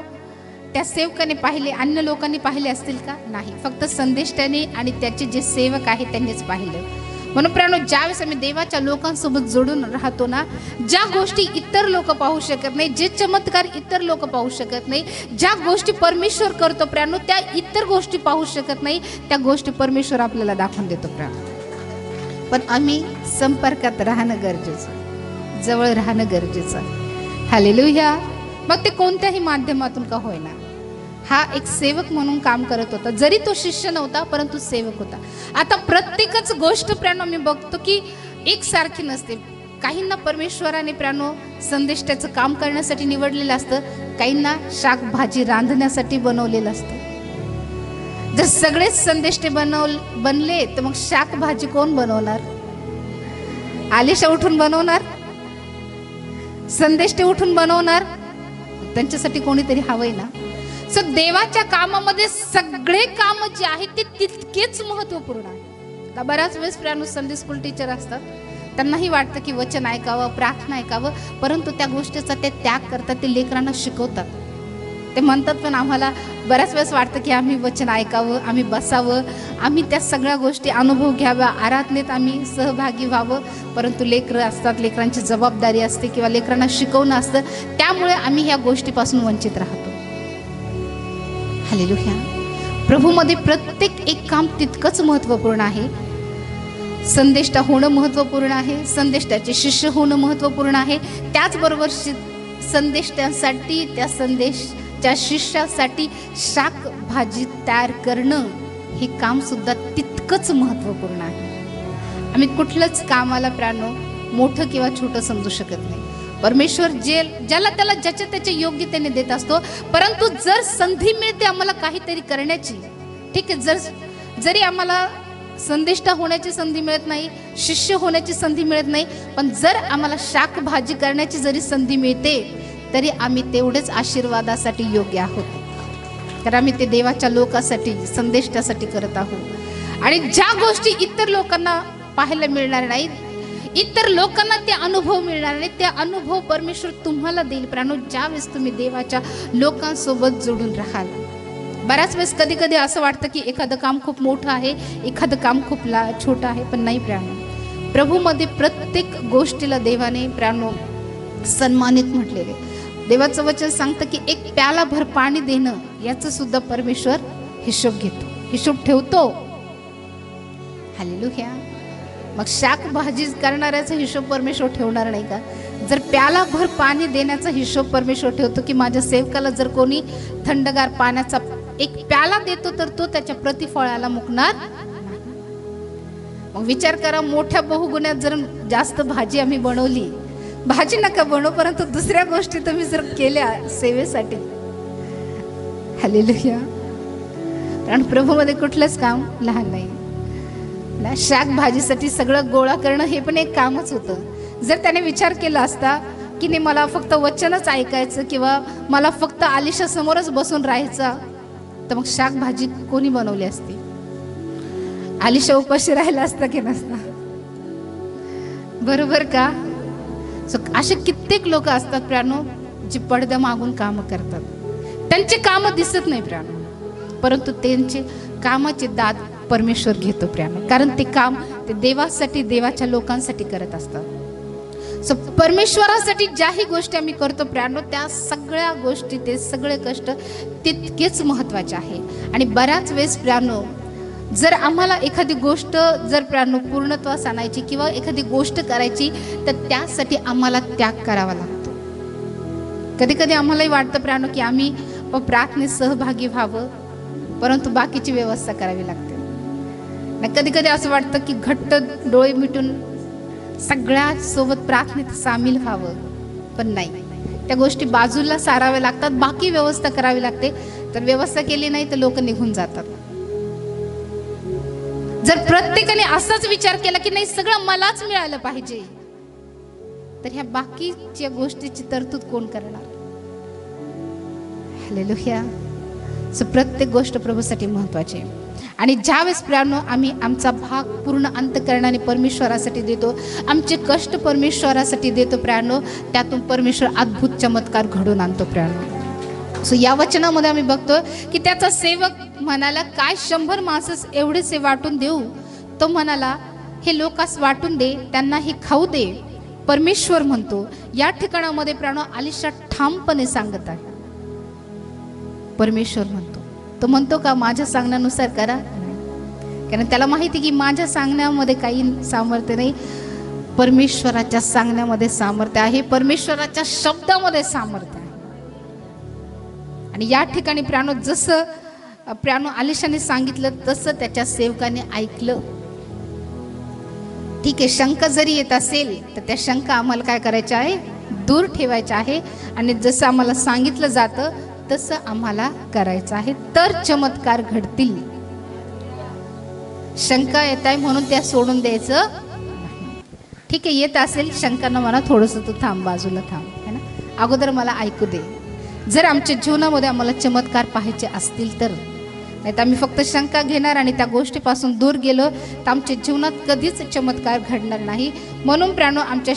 A: त्या सेवकाने पाहिले, अन्य लोकांनी पाहिले असतील का? नाही, फक्त संदेष्टाने आणि त्याचे जे सेवक आहे त्यांनीच पाहिलं. म्हणून प्राणो ज्यावेळेस आम्ही देवाच्या लोकांसोबत जोडून राहतो ना, ज्या गोष्टी इतर लोक पाहू शकत नाही, जे चमत्कार इतर लोक पाहू शकत नाही, ज्या गोष्टी परमेश्वर करतो प्राणो त्या इतर गोष्टी पाहू शकत नाही, त्या गोष्टी परमेश्वर आपल्याला दाखवून देतो प्राणो. पण आम्ही संपर्कात राहणं गरजेचं, जवळ राहणं गरजेचं. हालेलुया. मग ते कोणत्याही माध्यमातून का होईना, हा एक सेवक म्हणून काम करत होता. जरी तो शिष्य नव्हता परंतु सेवक होता. आता प्रत्येकच गोष्ट प्राणो मी बघतो की एकसारखी नसते. काहींना परमेश्वराने प्राणो संदेष्टाचं काम करण्यासाठी निवडलेलं असतं, काहींना शाकभाजी रांधण्यासाठी बनवलेलं असतं. जर सगळेच संदेष्टे बनले तर मग शाकभाजी कोण बनवणार? आलिशा उठून बनवणार? संदेष्टे उठून बनवणार? त्यांच्यासाठी कोणीतरी हवंय ना. सो देवाच्या कामामध्ये सगळे काम जे आहेत ते तितकेच महत्वपूर्ण आहे. बऱ्याच वेळेस प्राणू संडे स्कूल टीचर असतात, त्यांनाही वाटतं की वचन ऐकावं, प्रार्थना ऐकावं, परंतु त्या गोष्टीचा ते त्याग करतात, ते लेकरांना शिकवतात. ते म्हणतात पण आम्हाला बऱ्याच वेळेस वाटतं की आम्ही वचन ऐकावं, आम्ही बसावं, आम्ही त्या सगळ्या गोष्टी अनुभव घ्याव्या, आराधनेत आम्ही सहभागी व्हावं, परंतु लेकरं असतात, लेकरांची जबाबदारी असते किंवा लेकरांना शिकवणं असतं, त्यामुळे आम्ही ह्या गोष्टीपासून वंचित राहतो. हालेलुया. प्रभूमध्ये प्रत्येक एक काम तितकंच महत्त्वपूर्ण आहे. संदेष्टा होणं महत्त्वपूर्ण आहे, संदेष्टाचे शिष्य होणं महत्त्वपूर्ण आहे, त्याचबरोबर संदेष्टांसाठी, त्या संदेशच्या शिष्यासाठी शाक भाजी तयार करणं हे काम सुद्धा तितकंच महत्त्वपूर्ण आहे. आम्ही कुठलंच कामाला प्राणो मोठं किंवा छोटं समजू शकत नाही. परमेश्वर ज्याला त्याला ज्याच्या त्याच्या योग्यतेने देत असतो, परंतु जर संधी मिळते आम्हाला काहीतरी करण्याची, ठीक आहे, जरी आम्हाला संदेष्टा होण्याची संधी मिळत नाही, शिष्य होण्याची संधी मिळत नाही, पण जर आम्हाला शाक भाजी करण्याची जरी संधी मिळते तरी आम्ही तेवढेच आशीर्वादासाठी योग्य आहोत, कारण आम्ही ते देवाच्या लोकांसाठी, संदेष्टासाठी करत आहोत. आणि ज्या गोष्टी इतर लोकांना पाहायला मिळणार नाहीत, इतर लोकांना ते अनुभव मिळणार नाही, ते अनुभव परमेश्वर तुम्हाला देईल प्राणो, ज्यावेळेस तुम्ही देवाच्या लोकांसोबत जोडून राहाल. बऱ्याच वेळेस कधी कधी असं वाटतं की एखादं काम खूप मोठं आहे, एखादं काम खूप छोटं आहे, पण नाही प्राणो. प्रभूमध्ये प्रत्येक गोष्टीला देवाने प्राणो सन्मानित म्हटलेले. देवाचं वचन सांगतं की एक प्याला भर पाणी देणं याचं सुद्धा परमेश्वर हिशोब घेतो, हिशोब ठेवतो. हालेलुया. मग शाक भाजी करणाऱ्याचा हिशोब परमेश्वर ठेवणार नाही का? जर प्याला भर पाणी देण्याचा हिशोब परमेश्वर ठेवतो की माझ्या सेवकाला जर कोणी थंडगार पाण्याचा एक प्याला देतो तर तो त्याच्या प्रतिफळाला मुकणार. मग विचार करा, मोठ्या बहुगुण्यात जर जास्त भाजी आम्ही बनवली, भाजी नका बनव, परंतु दुसऱ्या गोष्टी तुम्ही जर केल्या सेवेसाठी, हालेलुया, कारण प्रभूमध्ये कुठलंच काम लहान नाही. शाक भाजीसाठी सगळं गोळा करणं हे पण एक कामच होतं. जर त्याने विचार केला असता की नाही मला फक्त वचनच ऐकायचं किंवा मला फक्त आलिशा समोरच बसून राहायचं, तर मग शाक भाजी कोणी बनवली असती? आलिशा उपाशी राहिला असता की नसता? बरोबर का? असे कित्येक लोक असतात प्राणो जे पडद्या मागून काम करतात, त्यांचे काम दिसत नाही प्राणो, परंतु त्यांचे कामाचे दाद परमेश्वर घेतो प्राणो, कारण ते काम ते देवासाठी, देवाच्या लोकांसाठी करत असतात. परमेश्वरासाठी ज्याही गोष्टी आम्ही करतो प्राणो, त्या सगळ्या गोष्टी, ते सगळे कष्ट तितकेच महत्वाचे आहे. आणि बऱ्याच वेळेस प्राणो जर आम्हाला एखादी गोष्ट जर प्राणो पूर्णत्वास आणायची किंवा एखादी गोष्ट करायची, तर त्यासाठी आम्हाला त्याग करावा लागतो. कधी कधी आम्हालाही वाटतं प्राणो की आम्ही प्रार्थनेत सहभागी व्हावं, परंतु बाकीची व्यवस्था करावी लागते. कधी कधी असं वाटतं की घट्ट डोळे मिटून सगळ्या सोबत प्रार्थनेत सामील व्हावं, पण नाही, त्या गोष्टी बाजूला साराव्या लागतात, बाकी व्यवस्था करावी लागते. तर व्यवस्था केली नाही तर लोक निघून जातात. जर प्रत्येकाने असाच विचार केला की नाही सगळं मलाच मिळालं पाहिजे, तर ह्या बाकीच्या गोष्टीची तरतूद कोण करणार? हालेलुया. प्रत्येक गोष्ट प्रभूसाठी महत्वाची आहे. आणि ज्यावेळेस प्राणो आम्ही आमचा भाग पूर्ण अंतःकरणाने परमेश्वरासाठी देतो, आमचे कष्ट परमेश्वरासाठी देतो प्राणो, त्यातून परमेश्वर अद्भुत चमत्कार घडून आणतो प्राणो. या वचनामध्ये आम्ही बघतो की त्याचा सेवक म्हणाला, काय 100 माणसं एवढेसे वाटून देऊ? तो म्हणाला, हे लोकांस वाटून दे, त्यांना हे खाऊ दे. परमेश्वर म्हणतो, या ठिकाणामध्ये प्राणो आलिशा ठामपणे सांगत आहे. परमेश्वर म्हणतो, तो म्हणतो का माझ्या सांगण्यानुसार करा? कारण त्याला माहिती की माझ्या सांगण्यामध्ये काही सामर्थ्य नाही, परमेश्वराच्या सांगण्यामध्ये सामर्थ्य आहे, परमेश्वराच्या शब्दामध्ये सामर्थ्य आहे. आणि या ठिकाणी प्राणो जसं प्राणो आलिशाने सांगितलं तसं त्याच्या सेवकाने ऐकलं. ठीक आहे, शंका जरी येत असेल तर त्या शंका आम्हाला काय करायच्या आहे? दूर ठेवायच्या आहे. आणि जसं आम्हाला सांगितलं जातं तसं आम्हाला करायचं आहे, तर चमत्कार घडतील. शंका येत आहे म्हणून त्या सोडून द्यायचं. ठीक आहे, येत असेल शंकांना म्हणा, थोडंसं तू थांब, बाजूला थांब, है ना, अगोदर मला ऐकू दे. जर आमच्या जीवनामध्ये आम्हाला चमत्कार पाहायचे असतील तर नाही तर आम्ही फक्त शंका घेणार आणि त्या गोष्टीपासून दूर गेलो तर आमच्या जीवनात कधीच चमत्कार घडणार नाही. म्हणून प्राणो, आमच्या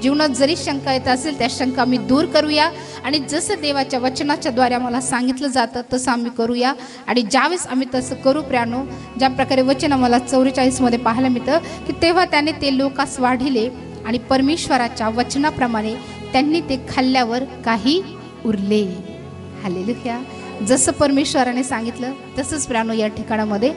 A: जीवनात जरी शंका येत असेल त्या शंका आम्ही दूर करूया आणि जसं देवाच्या वचनाच्या द्वारे आम्हाला सांगितलं जातं तसं आम्ही करूया. आणि ज्यावेळेस आम्ही तसं करू प्राणो, ज्या प्रकारे वचन आम्हाला 44मध्ये पाहायला मिळतं की तेव्हा त्याने ते लोकास वाढिले आणि परमेश्वराच्या वचनाप्रमाणे त्यांनी ते खाल्ल्यावर काही उरले. हालेलुया. जसं परमेश्वराने सांगितलं तसंच प्राणो या ठिकाणामध्ये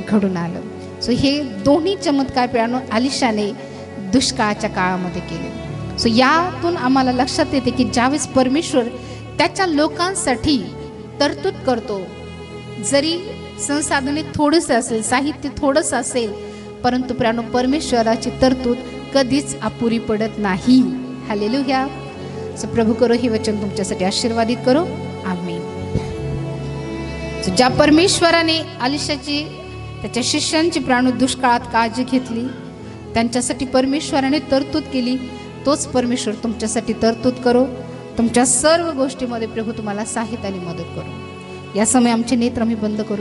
A: घडून आलं. सो हे दोन्ही चमत्कार प्राणो अलिशाने दुष्काळाच्या काळामध्ये केले. सो यातून आम्हाला लक्षात येते की ज्यावेळेस परमेश्वर त्याच्या लोकांसाठी तरतूद करतो, जरी संसाधने थोडेसे असेल, साहित्य थोडंसं असेल, परंतु प्राणो परमेश्वराची तरतूद कधीच अपुरी पडत नाही. हालेलुया. सो प्रभू करो हे वचन तुमच्यासाठी आशीर्वादित करो. आमीन. ज्या परमेश्वराने अलिशाची त्याच्या शिष्यांची प्राणो दुष्काळात काळजी घेतली, त्यांच्यासाठी परमेश्वराने तरतूद केली, तोच परमेश्वर तुमच्यासाठी तरतूद करो. तुमच्या सर्व गोष्टीमध्ये प्रभू तुम्हाला सहाय्यता आणि मदत करो. या समय आमचे नेत्र आम्ही बंद करू.